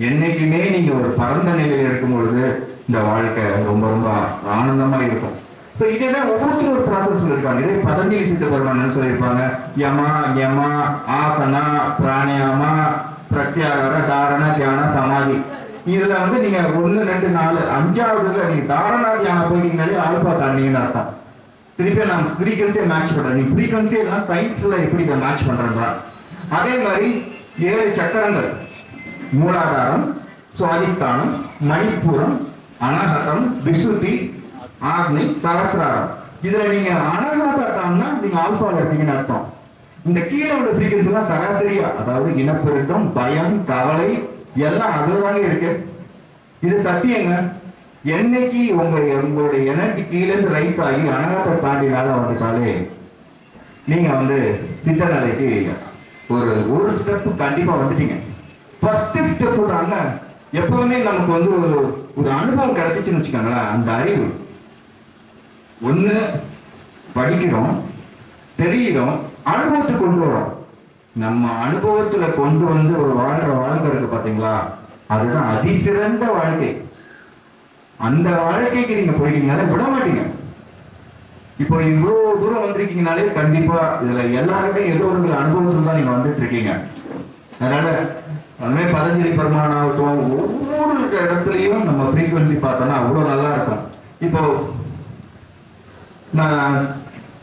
என்னைக்குமே நீங்க ஒரு பரந்த நிலையில இருக்கும் பொழுது இந்த வாழ்க்கை ரொம்ப ரொம்ப ஆனந்தமா இருக்கும். இதேதான் ஒவ்வொருத்தரும் ஒரு ப்ராசஸ் இருக்காங்க. இதே பதஞ்சலி சித்த பெருமான் சொல்லியிருப்பாங்க, யமா யமா ஆசனா பிராணாயாமா பிரத்யாகார தாரண தியான சமாதி. இதுல நீங்க 1 2 4 5ஆவதுல நீங்க தாரணா தியானம் போயிட்டீங்கன்னாலே ஆல்பா தாண்டிங்கன்னு அர்த்தம். திருப்பி நான் ஃப்ரீக்வன்சியை மேட்ச் பண்றேன். நீ ஃப்ரீக்வன்சி எல்லாம் சயின்ஸ்ல எப்படி இதை மேட்ச் பண்றேன்னா, அதே மாதிரி 7 சக்கரங்கள், மூலாதாரம், சுவாதிஸ்தானம், மணிப்பூரம், அனகதம், விசுத்தி, ஆக்னி, சகசிராரம். இதுல நீங்க அனகதம்னா நீங்க ஆல்பால இருக்கீங்கன்னு அர்த்தம். இந்த கீழே உள்ள ஃப்ரீக்வன்சி எல்லாம் சராசரியா, அதாவது இனப்பெருக்கம், பயம், கவலை எல்லாம் அதுலதாங்க இருக்கு. இது சத்தியங்க. என்னைக்கு உங்களுடைய எனர்ஜி கீழே இருந்து ரைஸ் ஆகி அனகத்தை தாண்டினால வந்துட்டாலே நீங்க வந்து சித்தநிலைக்கு ஒரு ஸ்டெப் கண்டிப்பா வந்துட்டீங்க. ஃபர்ஸ்ட் ஸ்டெப் தாங்க. எப்பவுமே நமக்கு வந்து ஒரு அனுபவம் கிடைச்சிச்சுன்னு வச்சுக்கோங்களேன். அந்த அறிவு ஒண்ணு படிக்கிறோம், தெரிகிறோம், அனுபவத்துக்கு கொண்டு வரோம். நம்ம அனுபவத்துல கொண்டு வந்து ஒரு வாழ்க்கை இருக்கு பாத்தீங்களா, அதுதான் அதிசிறந்த வாழ்க்கை. அந்த வாழ்க்கைக்கு நீங்க போயிட்டீங்கனாலே விட மாட்டீங்க. இப்போ இவ்வளவு தூரம் வந்திருக்கீங்கனாலே கண்டிப்பா இதுல எல்லாருமே ஏதோ ஒரு அனுபவத்துல தான் நீங்க வந்துட்டு இருக்கீங்க. அதனால அதுவே பதஞ்சலி பெருமான் ஆகட்டும், ஒவ்வொரு இடத்துலயும் நம்ம ஃப்ரீக்வன்சி பார்த்தோம்னா அவ்வளவு நல்லா இருக்கும். இப்போ நான்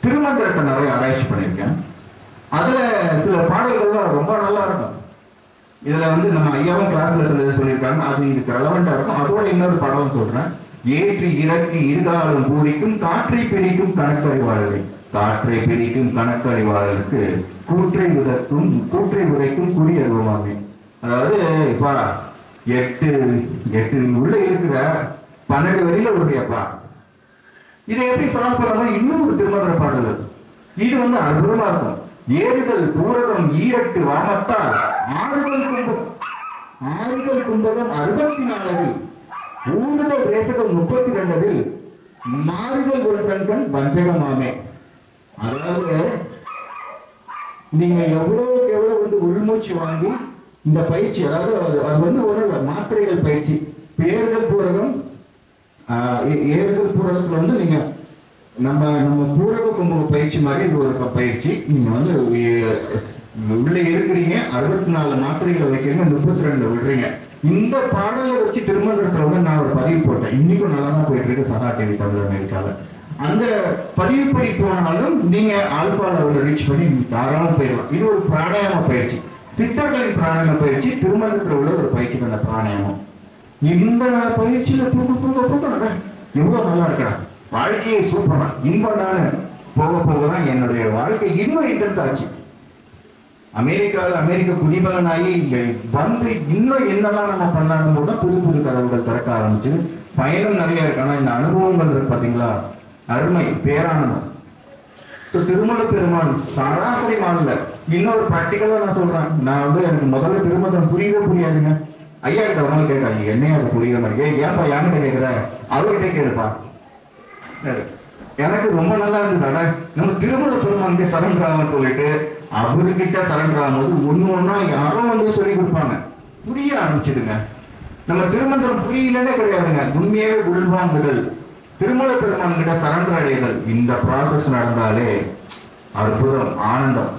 திருமந்திரத்தை நிறைய ஆராய்ச்சி பண்ணியிருக்கேன். அதுல சில பாடல்கள்லாம் ரொம்ப நல்லா இருக்கும். இதுல வந்து நம்ம ஐயாவும் கிளாஸ்ல சொல்லியிருக்காங்க, அது இதுக்கு ரெலவெண்டா இருக்கும். அதோட இன்னொரு பாடம் சொல்றேன். ஏற்றி இறக்கி இருகாலம் பூரிக்கும் காற்றை பிடிக்கும் கணக்கறிவாளரை, காற்றை பிடிக்கும் கணக்கறிவாளருக்கு கூற்றை உரைக்கும் குறியறிவாமே. அதாவது இப்ப 8 உள்ள இருக்கிற 12 வெளியில வருடையப்பா. இதை எப்படி சால்வ் பண்ணணும்? இன்னும் ஒரு திருமந்திர பாடல் இது வந்து அற்புதமா இருக்கும். ஏறுதல் பூரகம் ஈரட்டு வாமத்தால் ஆறுதல் கும்பகம் 64 ஊறுதல் ரேசகம் 32 மாறுதல் ஒன்றன் வஞ்சகமாமே. அதாவது நீங்க எவ்வளவுக்கு எவ்வளவு வந்து உள்மூச்சு வாங்கி இந்த பயிற்சி, அதாவது அது வந்து ஒரு மாத்திரைகள் பயிற்சி. ஏறுதல் பூரகம் வந்து நீங்க நம்ம பூரக கும்பக பயிற்சி மாதிரி இது ஒரு பயிற்சி. நீங்க வந்து உள்ள இருக்கிறீங்க, 64 மாத்திரைகளை வைக்கிறீங்க, 32 விடுறீங்க. இந்த பாடலை வச்சு திருமந்திரத்துல வந்து நான் ஒரு பதிவு போட்டேன். இன்னைக்கும் நல்லா தான் போயிட்டு இருக்கு சதா டிவி தமிழ் அமெரிக்கால. அந்த பதிவுப்படி போனாலும் நீங்க ஆல்பா லெவலில் ரீச் பண்ணி தாராளம் போயிடலாம். இது ஒரு பிராணாயாம பயிற்சி, சித்தர்களின் பிராணாயாம பயிற்சி, திருமந்திரத்துல உள்ள ஒரு பயிற்சி பண்ண பிராணாயாமம். இந்த பயிற்சியில தூக்க எவ்வளவு நல்லா இருக்கிறான். வாழ்க்கையை சூப்பரா இன்பம் போக போகதான் என்னுடைய வாழ்க்கை இன்னும் இன்டென்ஸ் ஆச்சு. அமெரிக்க குடிமகனாகி இங்க வந்து இன்னும் என்னெல்லாம் நம்ம பண்ணாலும் கூட புது கதவுகள் திறக்க ஆரம்பிச்சு பயணம் நிறைய இருக்கு. ஆனா இந்த அனுபவங்கள் இருக்கு பாத்தீங்களா, அருமை பேரானந்தம். திருமலை பெருமான் சராசரி மாடல. இன்னொரு பிராக்டிக்கலா நான் சொல்றேன். நான் வந்து எனக்கு முதல்ல திருமணம் புரியாதுங்க. ஐயா கிட்ட ஒரு நாள் கேட்டாங்க, என்னையா அது புரிய மாட்டேங்க. ஏன்ப்பா யாருகிட்ட கேட்கிற? அவர்கிட்ட கேளுப்பா. எனக்கு ரொம்ப நல்லா இருந்தது. நம்ம திருமலை பெருமானுக்கு சரண்டராமன்னு சொல்லிட்டு அவர்கிட்ட சரண்டர் ஆகும்போது ஒண்ணா யாரும் வந்து சொல்லி கொடுப்பாங்க, புரிய ஆரம்பிச்சிடுங்க. நம்ம திருமந்திரம் புரியலன்னே கிடையாதுங்க. உண்மையாவே உள்வாங்குதல், திருமலை பெருமான் கிட்ட சரண்டர் அடைதல், இந்த ப்ராசஸ் நடந்தாலே அற்புதம், ஆனந்தம்.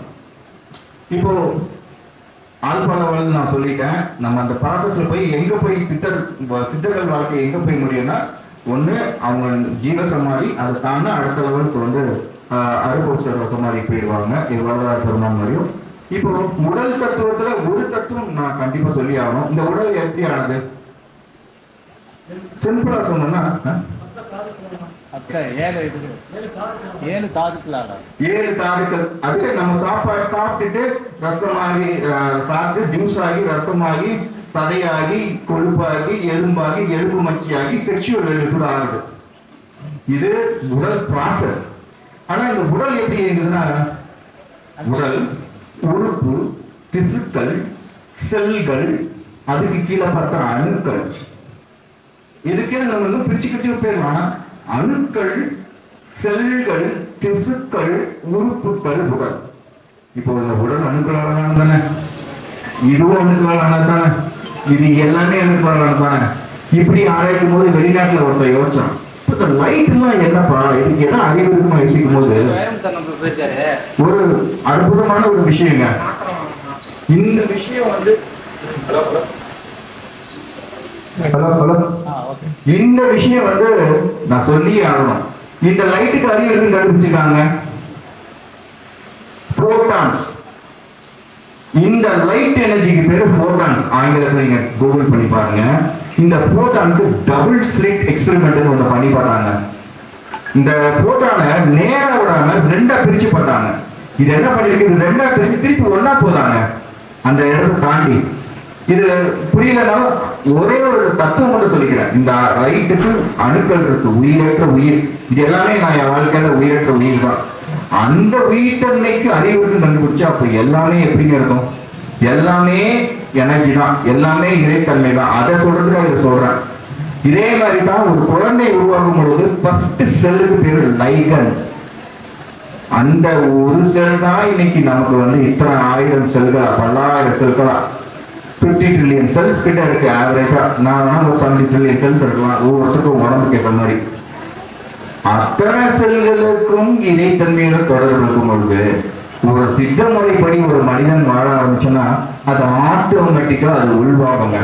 இப்போ ஆல்பா லெவல் நான் சொல்லிட்டேன். நம்ம அந்த ப்ராசஸ்ல போய் எங்க போய் சித்தர்கள் வாழ்க்கை எங்க போய் முடியும்னா, ஒண்ணு அவங்க ஜீவ சமாதி, அதை தாண்ட அடுத்த லெவலுக்கு வந்து அறுபோசர சமாதி போயிடுவாங்க. இது வரலாறு பெருமான் மாதிரியும். இப்போ உடல் தத்துவத்துல ஒரு தத்துவம் நான் கண்டிப்பா சொல்லி ஆகணும். இந்த உடல் எப்படி ஆனது? சிம்பிளா சொன்னா 7 தாதுக்கள். அது நம்ம சாப்பாடு சாப்பிட்டுட்டு ரசமாகி சாப்பிட்டு ஜூஸ் ஆகி ரத்தமாகி சதையாகி கொழுப்பாகி எலும்பாகி எலும்பு மச்சியாகி செக்ஷுவல் கூட ஆகுது. இது உடல் ப்ராசஸ். ஆனா இந்த உடல் எப்படி இருக்குதுன்னா, உடல் உறுப்பு, திசுக்கள், செல்கள், அதுக்கு கீழே பார்த்தா அணுக்கள். இதுக்கே நம்ம வந்து பிரிச்சுக்கிட்டே போயிடலாம். அணுக்கள், செல்கள், திசுக்கள், உறுப்புகள், உடல். இப்போ இந்த உடல் அணுக்களால் தானே, இதுவும் அணுக்களால் தானே, இது எல்லாமே அணுக்களால் தானே. இப்படி ஆராய்க்கும் போது வெளிநாட்டுல ஒருத்தர் யோசிச்சான், லைட் எல்லாம் என்னப்பா, இதுக்கு என்ன அறிவு இருக்குமா யோசிக்கும் போது ஒரு அற்புதமான ஒரு விஷயங்க. இந்த விஷயம் வந்து இந்த விஷயம் வந்து நான் சொல்லி ஆகணும். இந்த லைட்டுக்கு அறிவு இருக்குன்னு கண்டுபிடிச்சிருக்காங்க, புரோட்டான்ஸ். இந்த லைட் எனர்ஜிக்கு பேரு புரோட்டான்ஸ். ஆங்கிலத்தில் நீங்க கூகுள் பண்ணி பாருங்க. இந்த புரோட்டானுக்கு டபுள் ஸ்லிட் எக்ஸ்பெரிமெண்ட் ஒன்று பண்ணி பார்த்தாங்க. இந்த புரோட்டானை நேரா விடாம ரெண்டா பிரிச்சு பார்த்தாங்க. இது என்ன பண்ணிருக்கு, ரெண்டா பிரிச்சு திருப்பி ஒன்னா போதாங்க அந்த இடத்தை தாண்டி. இது புரியலனாலும் ஒரே ஒரு தத்துவம் மட்டும் சொல்லிக்கிறேன். இந்த லைட்டுக்கு அணுக்கள் இருக்கு, உயிரற்ற உயிர். இது எல்லாமே நான் என் வாழ்க்கையில உயிரற்ற உயிர் தான். அந்த உயிர்த்தன்மைக்கு அறிவுக்கு கண்டுபிடிச்சா அப்ப எல்லாமே எப்படிங்க இருக்கும்? எல்லாமே எனர்ஜி தான், எல்லாமே இறைத்தன்மை தான். அதை சொல்றதுக்கு இதை சொல்றேன். இதே மாதிரி தான் ஒரு குழந்தை உருவாகும் பொழுது ஃபர்ஸ்ட் செல்லுக்கு பேரு லைகன். அந்த ஒரு செல் தான் இன்னைக்கு நமக்கு வந்து இத்தனை 1000 செல்களா, பல்லாயிரம் செல்களா, 50 ட்ரில்லியன் செல்ஸ் கிட்ட இருக்கு ஆவரேஜா. நான் ஒரு 70 ட்ரில்லியன் செல்ஸ் இருக்கலாம் ஒவ்வொருத்தருக்கும் உடம்புக்கு ஏற்ற மாதிரி. அத்தனை செல்களுக்கும் இறைத்தன்மையோட தொடர்பு இருக்கும் பொழுது ஒரு சித்த முறைப்படி ஒரு மனிதன் வாழ ஆரம்பிச்சுன்னா அது ஆட்டோமேட்டிக்கா அது உள்வாகுங்க.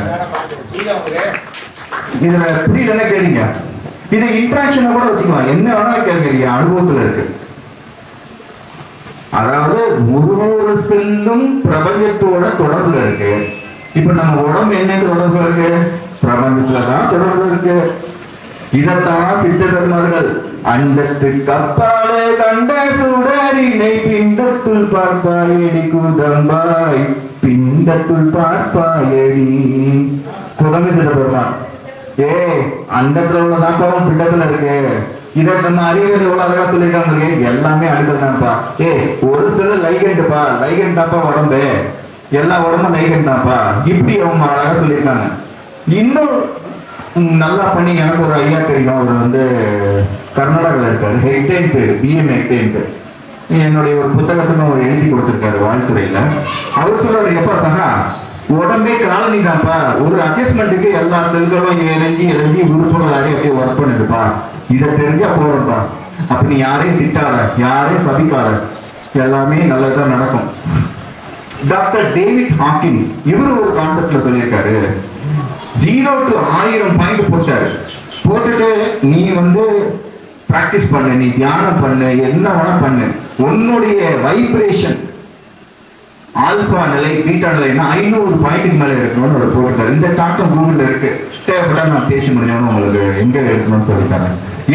இதுல புரியுதுன்னு கேளுங்க. இது இன்ட்ராக்ஷனை கூட வச்சுக்கலாம், என்ன வேணா கேட்கறீங்க, அனுபவத்துல இருக்கு. அதாவது ஒரு செல்லும் பிரபஞ்சத்தோட தொடர்புல இருக்கு. இப்ப நம்ம உடம்பு என்ன தொடர்புல இருக்கு? பிரபஞ்சத்துலதான் தொடர்புல இருக்கு. இதத்தான் சித்த பெருமார்கள் அண்டத்துக்கு அப்பாலே கண்ட சுடரினை பிண்டத்துள் பார்ப்பாயடி குதம்பாய், பிண்டத்துள் பார்ப்பாயடி. குதம்பி சித்த பெருமான் அண்டத்துல உள்ளதாப்பாவும் பிண்டத்துல இருக்கு. இதை நம்ம அறிவியல் எவ்வளவு அழகா சொல்லிருக்காங்க. எல்லாமே அணுகல்தான்ப்பா. ஒரு சில லைகன்ட்ப்பா, லைகன் தாப்பா உடம்பு, எல்லா உடம்பும் லைகன் தான்ப்பா. இப்படி அவங்க அழகா சொல்லியிருக்காங்க. இன்னும் நல்லா பண்ணி எனக்கு ஒரு ஐயா தெரியும். அவர் வந்து கர்நாடகாவில் இருக்காரு. ஹெக்டேன் பேரு, பிஎம் ஹெக்டேன் பேரு. என்னுடைய ஒரு புத்தகத்துக்கு அவர் எழுதி கொடுத்திருக்காரு வாழ்த்துறையில. அவர் சொல்றாரு, எப்பா சகா உடம்பே காலனி தான்ப்பா, ஒரு அட்ஜஸ்ட்மெண்ட்டுக்கு எல்லா செல்களும் எழுதி உறுப்புகள் அப்படியே ஒர்க் பண்ணுதுப்பா. இதை தெரிஞ்சா போறப்பா. அப்ப நீ யாரையும் திட்டாத, யாரையும் சபிக்காத, எல்லாமே நல்லதான் நடக்கும். டாக்டர் டேவிட் ஹாக்கின்ஸ் இவர் ஒரு கான்செப்ட்ல சொல்லியிருக்காரு. 0 to 1000 பாயிண்ட் போட்டாரு. போட்டுட்டு நீ வந்து பிராக்டிஸ் பண்ணு, நீ தியானம் பண்ணு, என்ன வேணா பண்ணு, உன்னுடைய வைப்ரேஷன் ஆல்பா நிலை பீட்டா நிலைன்னா 500 பாயிண்ட்டுக்கு மேல இருக்கணும்னு அவர் போட்டுருக்காரு. இந்த சாட்டம் கூகுள்ல இருக்கு, தேவைப்பட்டா நான் பேச முடியாம உங்களுக்கு எங்க இருக்கணும்னு சொல்லிட்டாங்க.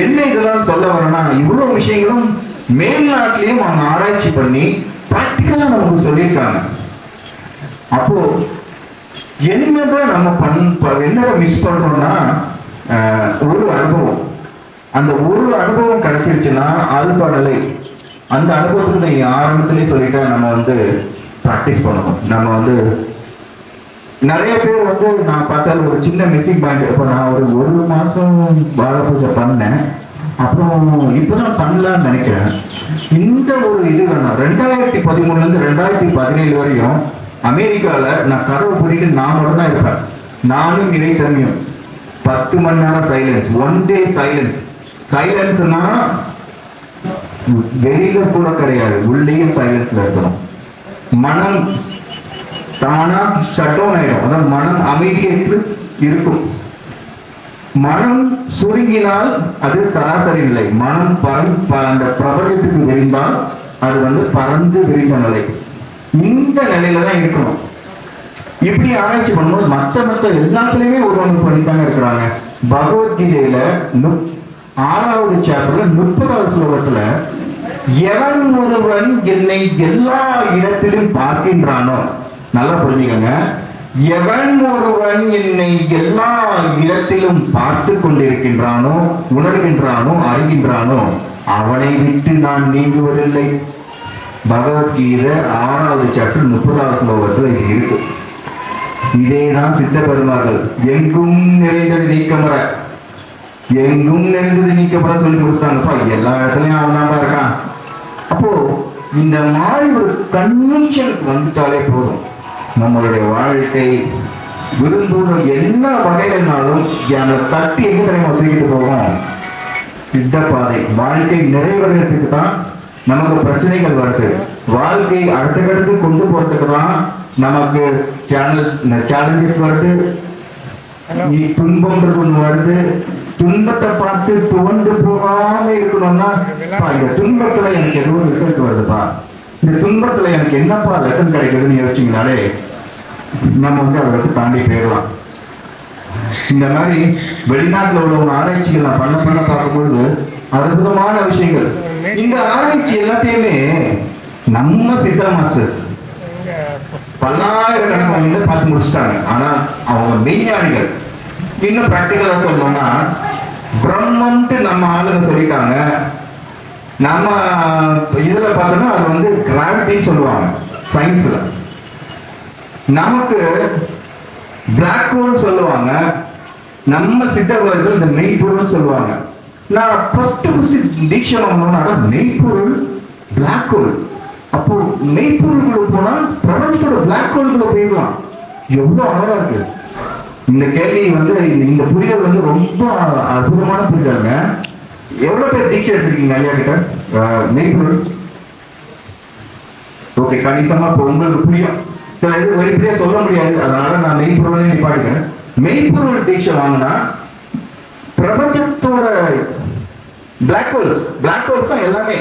என்ன இதெல்லாம் சொல்ல வரேன்னா, இவ்வளவு விஷயங்களும் மேல்நாட்டிலையும் அவங்க ஆராய்ச்சி பண்ணி பிராக்டிக்கலா நமக்கு சொல்லியிருக்காங்க. அப்போ என்னதான் நம்ம என்னதை மிஸ் பண்றோம்னா ஒரு அனுபவம். அந்த ஒரு அனுபவம் கிடைச்சிருச்சுன்னா ஆல்பா நிலை, அந்த அனுபவத்துக்கு நீங்க ஆரம்பத்திலேயே சொல்லிட்டா நம்ம வந்து பிராக்டிஸ் பண்ணணும். நம்ம வந்து நிறைய பேர் வந்து நான் பார்த்தாலும் ஒரு சின்ன மெத்திக் பாயிண்ட். இப்போ நான் ஒரு மாசம் பால பூஜை பண்ணேன், அப்புறம் இப்பதான் பண்ணலான்னு நினைக்கிறேன். இந்த ஒரு இது வேணும். 2013 இருந்து 2017 வரையும் அமெரிக்கால நான் கதவு பூட்டிட்டு நான் மட்டும் தான் இருப்பேன். நானும் இறைத்தன்மையும் 10 மணி நேரம் சைலன்ஸ், 1 டே சைலன்ஸ். சைலன்ஸ்னா வெளியில கூட கிடையாது, உள்ளேயும் சைலன்ஸ்ல இருக்கணும். மனம் தானா ஷட் டவுன் ஆயிடும். அதாவது மனம் அமைதியற்று இருக்கும். மனம் சுருங்கினால் அது சராசரி நிலை. மனம் அந்த பிரபஞ்சத்துக்கு விரிந்தால் அது வந்து பறந்து விரிந்த நிலை. இந்த நிலையில தான் இருக்கணும். இப்படி ஆராய்ச்சி பண்ணும்போது மற்ற எல்லாத்துலயுமே ஒருவன் பண்ணித்தாங்க இருக்கிறாங்க. பகவத்கீதையில 6வது சாப்டர்ல 30வது ஸ்லோகத்துல எவன் ஒருவன் என்னை எல்லா இடத்திலும் பார்க்கின்றானோ, நல்லா புரிஞ்சுக்கங்க, எவன் ஒருவன் என்னை எல்லா இடத்திலும் பார்த்து கொண்டிருக்கின்றானோ, உணர்கின்றானோ, அறிகின்றானோ, அவனை விட்டு நான் நீங்குவதில்லை. பகவத்கீதை 6வது சாப்டர் 30வது ஸ்லோகத்துல இது இருக்கு. இதேதான் சித்த பெருமார்கள் எங்கும் நிறைந்தது நீக்கமர, எங்கும் நிறைந்தது நீக்கமர சொல்லி முடிச்சாங்கப்பா. எல்லா இடத்துலயும் அவன் தான் இருக்கான். அப்போ இந்த மாதிரி ஒரு கன்வென்ஷனுக்கு வந்துட்டாலே போதும், நம்மளுடைய வாழ்க்கை விரும்புகிற என்ன வகையினாலும் அந்த தட்டி எங்க தெரியுமா தூக்கிட்டு போகும்? சித்த பாதை. வாழ்க்கை நிறைவேறதுக்கு தான் நமக்கு பிரச்சனைகள் வருது. வாழ்க்கை அடுத்தடுத்து கொண்டு போறதுக்கு தான் நமக்கு சேலஞ்சஸ் வருது. துன்பம்ன்றது ஒண்ணு வருது. துன்பத்தை பார்த்து துவண்டு போகாம இருக்கணும்னா, இந்த துன்பத்துல எனக்கு ஏதோ ஒரு ரிசல்ட் வருதுப்பா, இந்த துன்பத்துல எனக்கு என்னப்பா லெசன் கிடைக்குதுன்னு யோசிச்சிங்கனாலே நம்ம வந்து அதை தாண்டி போயிடலாம். இந்த மாதிரி வெளிநாட்டுல உள்ள ஒரு ஆராய்ச்சிகள் நான் பண்ண பார்க்கும்பொழுது அற்புதமான விஷயங்கள். இந்த ஆராய்ச்சி எல்லாத்தையுமே நம்ம சித்தா மாஸ்டர்ஸ் பல்லாயிரக்கணக்கான பார்த்து முடிச்சுட்டாங்க. ஆனா அவங்க மெய்ஞானிகள் இன்னும் பிராக்டிகலா சொல்லணும்னா பிரம்மன்ட்டு நம்ம ஆளுங்க சொல்லிட்டாங்க. நம்ம இதுல பார்த்தோம்னா அது வந்து கிராவிட்டின்னு சொல்லுவாங்க சயின்ஸ்ல. நமக்கு பிளாக் ஹோல் சொல்லுவாங்க, நம்ம சித்தர்கள் இந்த மெய்ப்பொருள் சொல்லுவாங்க. நான் ஃபர்ஸ்ட் தீட்சை வாங்கணும்னா மெய்ப்பொருள் பிளாக் ஹோல். அப்போ மெய்ப்பொருளுக்குள்ள போனா பிரபஞ்சத்தோட பிளாக் ஹோலுக்குள்ள போயிடலாம். எவ்வளவு அழகா இருக்கு இந்த கேள்வி வந்து. இந்த புரிதல் வந்து ரொம்ப அற்புதமான புரிதல்ங்க. எவ்வளவு பேர் தீட்சை எடுத்திருக்கீங்க ஐயா கிட்ட மெய்ப்பொருள்? ஓகே, கணிசமா இப்போ உங்களுக்கு புரியும். சில இது வெளிப்படையா சொல்ல முடியாது, அதனால நான் மெய்ப்பொருளை நிப்பாடுகிறேன். மெய்ப்பொருள் தீட்சை வாங்கினா பிரபஞ்சத்தோட பிளாக் ஹோல்ஸ் தான் எல்லாமே.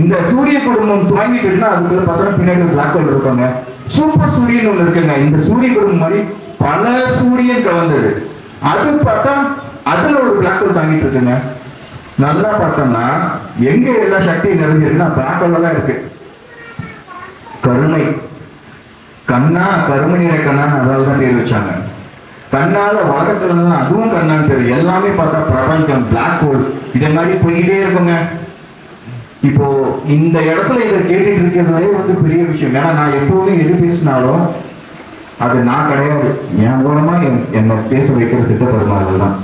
இந்த சூரிய குடும்பம் துவங்கிட்டுனா அதுக்குள்ள பார்த்தா பின்னாடி பிளாக் ஹோல் இருக்காங்க. சூப்பர் சூரியன் ஒண்ணு இருக்குங்க. இந்த சூரிய குடும்பம் மாதிரி பல சூரியன் கலந்தது. அது பார்த்தா அதுல ஒரு பிளாக் ஹோல் தாங்கிட்டு இருக்குங்க. நல்லா பார்த்தோம்னா எங்க எல்லா சக்தியும் நிறைஞ்சிருக்குன்னா பிளாக் ஹோல்ல தான் இருக்கு. கருமை கண்ணா, கருமை நிற கண்ணான்னு அதாவது பேர் வச்சாங்க. கண்ணால உலகத்துல தான் அதுவும் கண்ணான்னு பேர். எல்லாமே பார்த்தா பிரபஞ்சம் பிளாக் ஹோல் இதே மாதிரி போயிட்டே இருக்குங்க. இப்போ இந்த இடத்துல இதை கேட்டுட்டு இருக்கிறதே வந்து பெரிய விஷயம். ஏன்னா நான் எப்பவுமே எது பேசினாலும் அது நான் கிடையாது, என் மூலமா என்னை பேச வைக்கிற சித்தப்பெருமாள் தான்.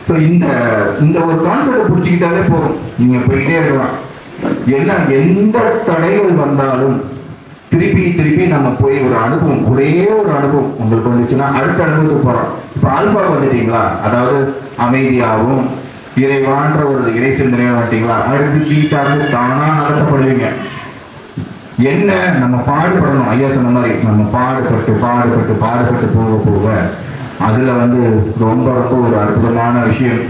ஸோ இந்த ஒரு கான்செப்டை பிடிச்சிக்கிட்டாலே போதும், நீங்க போயிட்டே இருக்கலாம். என்ன எந்த தடைகள் வந்தாலும் திருப்பி நம்ம போய் ஒரு அனுபவம், ஒரே ஒரு அனுபவம் உங்களுக்கு வந்துச்சுன்னா அடுத்த அனுபவத்துக்கு போறோம். இப்போ ஆல்பா வந்துட்டீங்களா, அதாவது அமைதியாகவும் இறைவான்ற ஒரு இறை சிந்தனையா வந்துட்டீங்களா, அடுத்து தீட்டாக தானா நடத்தப்படுவீங்க. என்ன நம்ம பாடுபடணும். ஐயா சொன்ன மாதிரி நம்ம பாடுபட்டு போக அதுல வந்து ரொம்ப ஒரு அற்புதமான விஷயம்.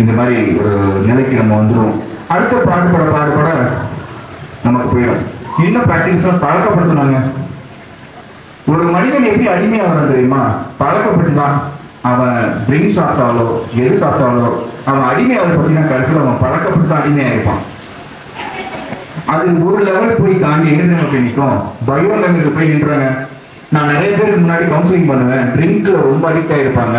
இந்த மாதிரி ஒரு நிலைக்கு நம்ம வந்துடும். அடுத்த பாடுபட நமக்கு போயிடும். இன்னும் பிராக்டிகல்ஸா பழக்கப்படுத்தினாங்க. ஒரு மனிதன் எப்படி அடிமையாகிறான் தெரியுமா? பழக்கப்பட்டுதான். அவன் ட்ரிங்க் சாப்பிட்டாலோ எது சாப்பிட்டாலோ அவன் அடிமையாக பார்த்தீங்கன்னா கடைசியில் அவன் பழக்கப்பட்டு தான் அடிமையாக இருப்பான். அது ஒரு லெவல் போய் தாண்டி எங்க போய் நிற்கும், பயோலெவலுக்கு போய் நின்றாங்க. நான் நிறைய பேருக்கு முன்னாடி கவுன்சிலிங் பண்ணுவேன். ட்ரிங்க்ல ரொம்ப அடிக்ட் ஆயிருப்பாங்க.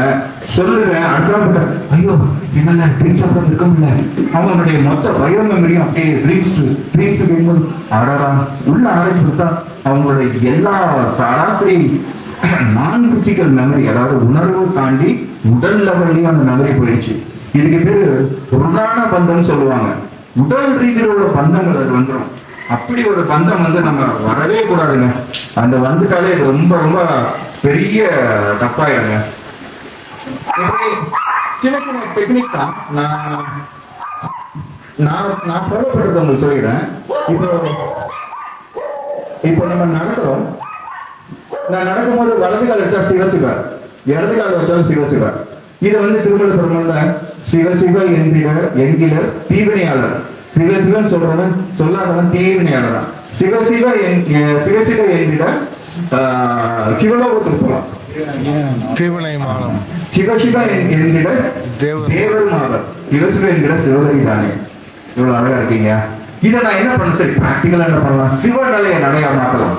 சொல்லுவேன், அடுத்த ஐயோ என்னல ட்ரிங்க்ஸ் சாப்பிட இருக்க முடியல. அவங்களுடைய மொத்த பயோ மெமரியும் அப்படியே ட்ரிங்க்ஸ் கேட்கும்போது அடடா உள்ள ஆராய்ச்சி கொடுத்தா அவங்களுடைய எல்லா சராசரி நான் பிசிக்கல் மெமரி, அதாவது உணர்வு தாண்டி உடல் லெவல்லையும் அந்த மெமரி போயிடுச்சு. இதுக்கு பேரு உருதான பந்தம் சொல்லுவாங்க. உடல் ரீதியில் உள்ள பந்தங்கள் அது வந்துடும். அப்படி ஒரு பந்தம் வந்து நம்ம வரவே கூடாதுங்க. அந்த வந்துட்டாலே இது ரொம்ப ரொம்ப பெரிய தப்பாயிடுங்க. சின்ன சின்ன டெக்னிக் தான் நான் ஃபாலோ பண்றது உங்களுக்கு சொல்லிடுறேன். இப்போ நம்ம நடக்கிறோம். நான் நடக்கும்போது வலது கால் எடுத்தா சிவசிவார், இடது கால் வச்சாலும் சிவசிவார். இதை வந்து திருமண பெருமாள் சிவசிவ என்கிற தீவினையாளர். சிவசிவன் சொல்றவன் சொல்லாதவன் தீவினையாளர். சிவசிவ என்கிற சிவலோகத்துக்கு போகலாம். சிவசிவ என்கிற தேவர் மாதர். சிவசிவ என்கிற சிவகரி தானே. இவ்வளவு அழகா இருக்கீங்க. இதை நான் என்ன பண்ண, சரி பிராக்டிகலா என்ன பண்ணலாம், சிவநிலையை நடையா மாற்றலாம்.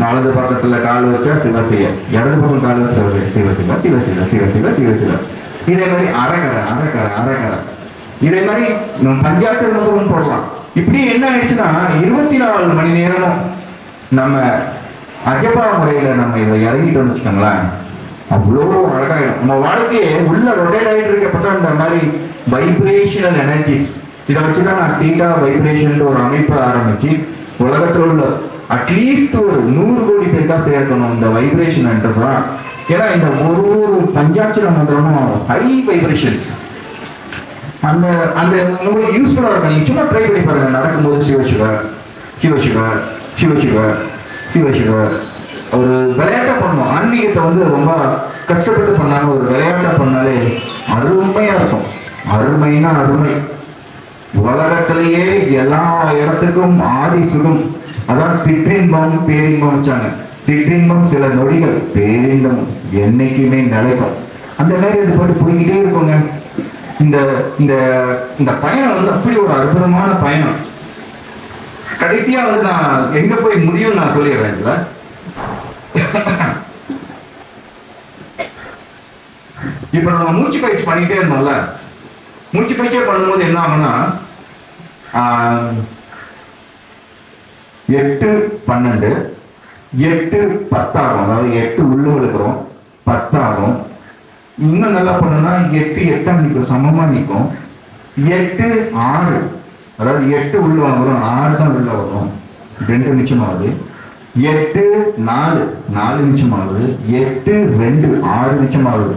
வலது பக்கத்துல கால் வச்சா சிவசிவ, இடது பக்கம் கால் வச்சா சிவசிவ. இதே மாதிரி அரைக்கரை இதே மாதிரி பஞ்சாயத்து மருத்துவம் போடலாம். இப்படி என்ன ஆயிடுச்சுன்னா 24 மணி நேரமும் நம்ம அஜபா முறையில நம்ம இதை இறங்கிட்டோம்னு வச்சுக்கோங்களேன், அவ்வளோ அழகாயிடும். நம்ம வாழ்க்கையே உள்ள ரொட்டேட் ஆகிட்டு இருக்கப்பட்ட அந்த மாதிரி வைப்ரேஷனல் எனர்ஜிஸ் இதை வச்சுதான் நான் தீட்டா வைப்ரேஷன் ஒரு அமைப்பை ஆரம்பிச்சு உலகத்தில் உள்ள அட்லீஸ்ட் ஒரு 100 கோடி பேருக்கா சேர்க்கணும் இந்த வைப்ரேஷன் என்றதுதான். ஏன்னா இந்த ஒரு பஞ்சாட்சர மந்திரமும் ஹை வைப்ரேஷன்ஸ். அந்த அந்த உங்களுக்கு யூஸ்ஃபுல்லா இருக்கும். நீங்க சும்மா ட்ரை பண்ணி பாருங்க. நடக்கும்போது சிவசிவ ஒரு விளையாட்டா பண்ணணும். ஆன்மீகத்தை வந்து ரொம்ப கஷ்டப்பட்டு பண்ணாங்க. ஒரு விளையாட்டா பண்ணாலே அருமையா இருக்கும். அருமைன்னா அருமை. உலகத்திலேயே எல்லா இடத்துக்கும் ஆதி சுகம். அதான் சிற்றின்பம் பேரின்பம் வச்சாங்க. சிற்றின்பம் சில நொடிகள், பேரின்பம் என்னைக்குமே நிலைக்கும். அந்த மாதிரி இது போட்டு போய்கிட்டே இருக்குங்க. இந்த இந்த இந்த பயணம் வந்து அப்படி ஒரு அற்புதமான பயணம். கடைசியா வந்து நான் எங்க போய் முடியும் நான் சொல்லிடுறேன். இதுல இப்ப நம்ம மூச்சு பயிற்சி பண்ணிட்டே இருந்தோம்ல, மூச்சு பயிற்சியே பண்ணும்போது என்ன ஆகும்னா 8 12 8 10 ஆகும். அதாவது 8 உள்ள இருக்கிறோம், 10 ஆகும். இன்னும் நல்லா பண்ணணும்னா 8 8 நிற்கும், சமமா நிற்கும். 8 6, அதாவது 8 உள்ள வரும், 6 தான் உள்ள வரும், 2 நிமிஷமாகுது. 8 4 4 நிமிஷமாகுது. 8 2 6 நிமிஷமாகுது.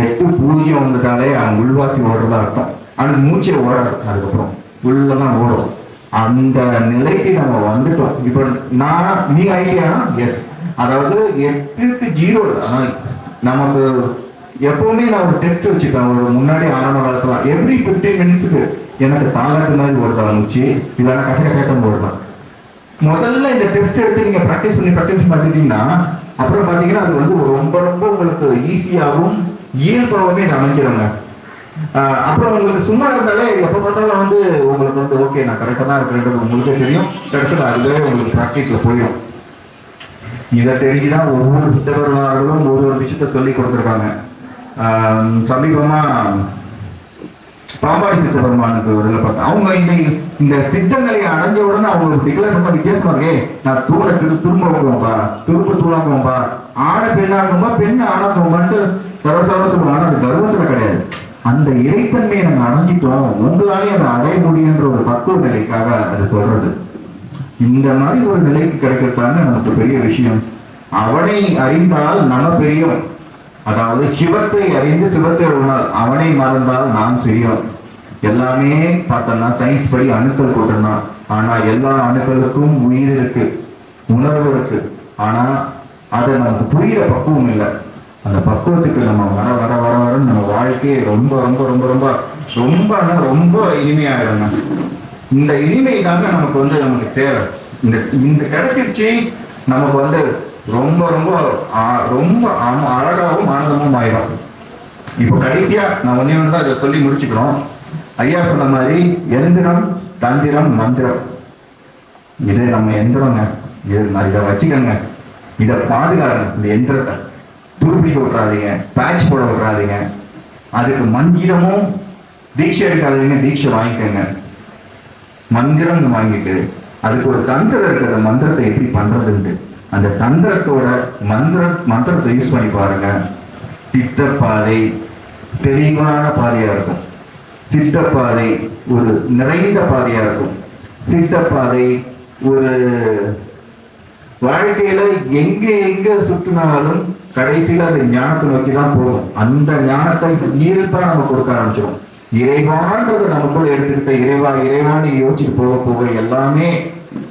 8 0 வந்துட்டாலே அவன் உள்வாசி ஓடுறதா அர்த்தம். அதுக்கு மூச்சை ஓடாது, அதுக்கப்புறம் உள்ளதான் ஓடும். அந்த நிலைக்கு நம்ம வந்துட்டோம். இப்ப நீ ஐடியா எஸ், அதாவது 8 0. ஆனால் நமக்கு எப்பவுமே நான் ஒரு டெஸ்ட் வச்சுப்பேன். ஒரு முன்னாடி ஆரம்ப காலத்துல எவ்ரி 15 மினிட்ஸுக்கு எனக்கு தாளாட்டு மாதிரி ஓடுதா மூச்சு, இல்லைன்னா கசகசம் ஓடுதான். முதல்ல இந்த டெஸ்ட் எடுத்து நீங்க ப்ராக்டிஸ் பண்ணி பார்த்துட்டீங்கன்னா அப்புறம் பாத்தீங்கன்னா அது வந்து ரொம்ப ரொம்ப உங்களுக்கு ஈஸியாகவும் இயல்பாகவுமே இது அமைஞ்சிருங்க. அப்புறம் உங்களுக்கு சும்மா இருந்தாலே எப்ப பார்த்தாலும் வந்து உங்களுக்கு வந்து ஓகே நான் கரெக்டா தான் இருக்கிறது உங்களுக்கே தெரியும். கரெக்டாக அதுவே உங்களுக்கு ப்ராக்டிஸ்ல போயிடும். இதை தெரிஞ்சுதான் ஒவ்வொரு சித்தவர்களும் ஒவ்வொரு விஷயத்த சொல்லி கொடுத்துருக்காங்க. சமீபமா பாம்பாடி சித்த பெருமானுக்கு ஒரு இதில் பார்த்தேன். அவங்க இந்த சித்த நிலையை அடைஞ்ச உடனே அவங்க டிக்ளேர் பண்ண வித்தியாசமா இருக்கே, நான் தூளை திரும்ப வைக்குவோம்பா, தூளாக்குவோம்பா, ஆணை பெண்ணாகும்பா, பெண்ணை ஆணாக்குவோம்பான்ட்டு சரசர சொல்லுவாங்க. அது கர்வத்துல கிடையாது. அந்த இறைத்தன்மையை நாங்கள் அடைஞ்சிட்டோம், உங்களாலே அதை அடைய முடியுன்ற ஒரு பக்குவ நிலைக்காக அது சொல்றது. இந்த மாதிரி ஒரு நிலைக்கு கிடைக்கிறதாங்க நமக்கு பெரிய விஷயம். அவனை அறிந்தால் நம பெரியோம், அதாவது சிவத்தை அறிந்து சிவத்தை உணர், அவனை மறந்தால் நாம் சிறியோம். எல்லாமே பார்த்தோம்னா சயின்ஸ் படி அணுக்கள் போட்டிருந்தான். ஆனா எல்லா அணுக்களுக்கும் உயிர் இருக்கு, உணர்வு இருக்கு. ஆனா அதை நமக்கு புரியிற பக்குவம் இல்லை. அந்த பக்குவத்துக்கு நம்ம வர வர வர வர நம்ம வாழ்க்கையை ரொம்ப ரொம்ப ரொம்ப ரொம்ப ரொம்ப ரொம்ப இனிமையாயிருங்க. இந்த இனிமை தாங்க நமக்கு வந்து நமக்கு தேவை. இந்த கிடைச்சிருச்சு நமக்கு வந்து ரொம்ப ரொம்ப ரொம்ப அழகாகவும் ஆனந்தமும் ஆயிடும். இப்போ கடைசியா நான் ஒன்னே தான் அதை சொல்லி முடிச்சுக்கிறோம். ஐயா சொன்ன மாதிரி எந்திரம், தந்திரம், மந்திரம், இது நம்ம எந்திரங்க. இதை வச்சுக்கோங்க, இதை பாதுகாருங்க. இந்த எந்திரத்தை துருப்பிக்க விட்றாதீங்க, பேட்ச் போட விட்றாதீங்க. அதுக்கு மந்திரமும் தீட்சை எடுக்காதீங்க, தீட்சை வாங்கிக்கோங்க. மந்திரம் வாங்கிட்டு அதுக்கு ஒரு தந்திரம் இருக்கிற மந்திரத்தை எப்படி பண்றதுன்ட்டு அந்த தந்திரத்தோட மந்திரத்தை யூஸ் பண்ணி பாருங்க. சித்தப்பாதை தெளிவான பாதையா இருக்கும். சித்தப்பாதை ஒரு நிறைந்த பாதையா இருக்கும். சித்தப்பாதை ஒரு வாழ்க்கையில எங்க சுத்தினாலும் கடைசியில அது ஞானத்தை நோக்கி தான் போகும். அந்த ஞானத்தை இயல்பா நம்ம கொடுக்க ஆரம்பிச்சிடும். இறைவான்றது நமக்குள்ள எடுத்துக்கிட்ட இறைவான்னு யோசிச்சு போக போக எல்லாமே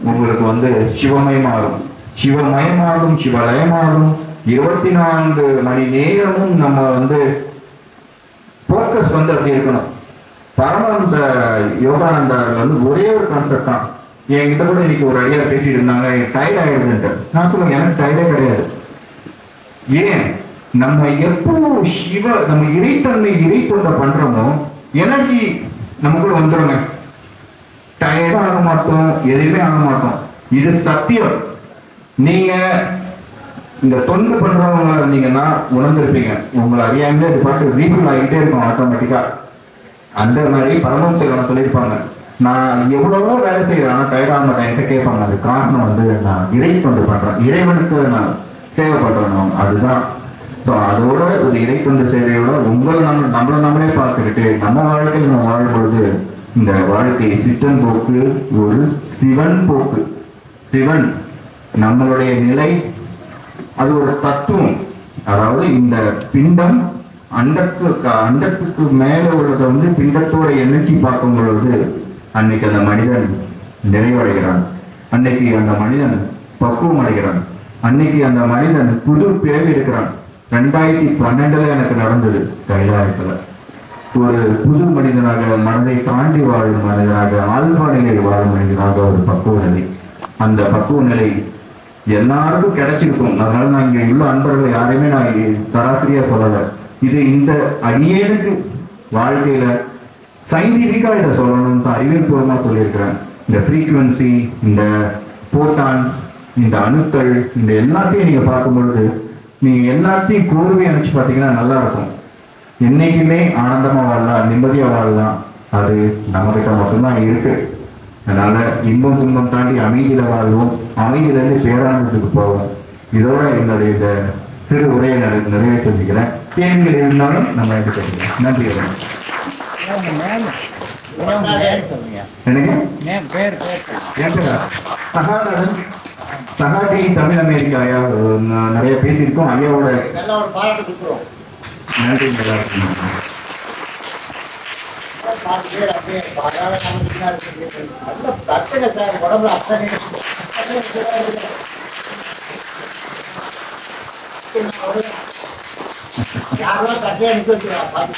உங்களுக்கு வந்து சிவமயமாகும். சிவமயமாகும், சிவலயமாகும். 24 மணி நேரமும் நம்ம வந்து போக்கஸ் வந்து அப்படி இருக்கணும். பரமஹம்ச யோகானந்தார் வந்து ஒரே ஒரு கான்செப்ட் தான். என்கிட்ட கூட இன்னைக்கு ஒரு ஐயா பேசிட்டு இருந்தாங்க, டயர்ட் ஆயிடுதுன்ட்டு. நான் சொல்லுவேன், எனக்கு டயர்டே கிடையாது. ஏன் நம்ம எப்போ நம்ம இறைத்தன்மை இறைத்தொண்ட பண்றோமோ எனர்ஜி நமக்குள்ள வந்துடுங்க. டயர்டும் ஆக மாட்டோம், எதுவுமே ஆக மாட்டோம். இது சத்தியம். நீங்க இந்த தொண்டு பண்றவங்க இருந்தீங்கன்னா உணர்ந்திருப்பீங்க. உங்களை அறியாமலே இது பாட்டு ரீஃபில் ஆகிட்டே இருக்கும் ஆட்டோமேட்டிக்கா. அந்த மாதிரி பரமஹம்சர் சொல்லியிருப்பாங்க, நான் எவ்வளவோ வேலை செய்யறேன் ஆனா டயர்டாக மாட்டேன். என்கிட்ட கேட்பாங்க, அது காரணம் வந்து நான் இறை தொண்டு பண்றேன், இறைவனுக்கு நான் சேவை பண்றேன். அதுதான் அதோட ஒரு இறை தொண்டு சேவையோட நம்மளை நம்மளே பார்த்துக்கிட்டு நம்ம வாழ்க்கையில் நம்ம வாழும்பொழுது இந்த வாழ்க்கை சித்தன் போக்கு ஒரு சிவன் போக்கு. சிவன் நம்மளுடைய நிலை, அது ஒரு தத்துவம். அதாவது இந்த பிண்டம் அண்டத்துக்கு மேல உள்ளதை வந்து பிண்டத்தோட எண்ணச்சி பார்க்கும் பொழுது அன்னைக்கு அந்த மனிதன் நிறைவடைகிறான். அன்னைக்கு அந்த மனிதன் பக்குவம் அடைகிறான். அன்னைக்கு அந்த மனிதன் புது பிறவி எடுக்கிறான். 2012 எனக்கு நடந்தது கைலாயத்துல. ஒரு புது மனிதனாக, மனதை தாண்டி வாழும் மனிதனாக, ஆழ்வா நிலை வாழும் மனிதனாக ஒரு பக்குவ நிலை. அந்த பக்குவ நிலை எல்லாருக்கும் கிடைச்சிருக்கும். அதனால நான் இங்க உள்ள அன்பர்கள் யாரையுமே நான் சராசரியா சொல்லலை. இது இந்த அடியேனுக்கு வாழ்க்கையில சயின்டிபிக்கா இதை சொல்லணும்னு தான் அறிவியல் பூர்வமா சொல்லியிருக்கிறேன். இந்த ஃப்ரீக்குவன்சி, இந்த போட்டான்ஸ், இந்த அணுக்கள், இந்த எல்லாத்தையும் நீங்க பார்க்கும்பொழுது நீங்க எல்லாத்தையும் கோர்வை அனுப்பிச்சு பார்த்தீங்கன்னா நல்லா இருக்கும். என்னைக்குமே ஆனந்தமா வாழலாம், நிம்மதியா வாழலாம். அது நம்ம கிட்ட மட்டும்தான் இருக்கு. அதனால இன்பம் துன்பம் தாண்டி அமைதியில வாழ்வோம், அமைதியிலிருந்து பேரானத்துக்கு போவோம். இதோட என்னுடைய இந்த சிறு உரையை நிறைவே சொல்லிக்கிறேன். கேள்விகள் இருந்தாலும் நம்ம எடுத்துக்கலாம். நன்றி. எனக்கு சகாதரன், சகாதி தமிழ் அமெரிக்கா ஐயா நிறைய பேசியிருக்கோம். ஐயாவோட ஒரு பாராட்டு கொடுக்குறோம். நன்றி. நல்லா இருக்கும். உடம்புல அத்தனை யாரெல்லாம் கட்டியா நிக்க வச்சுக்கலாம்.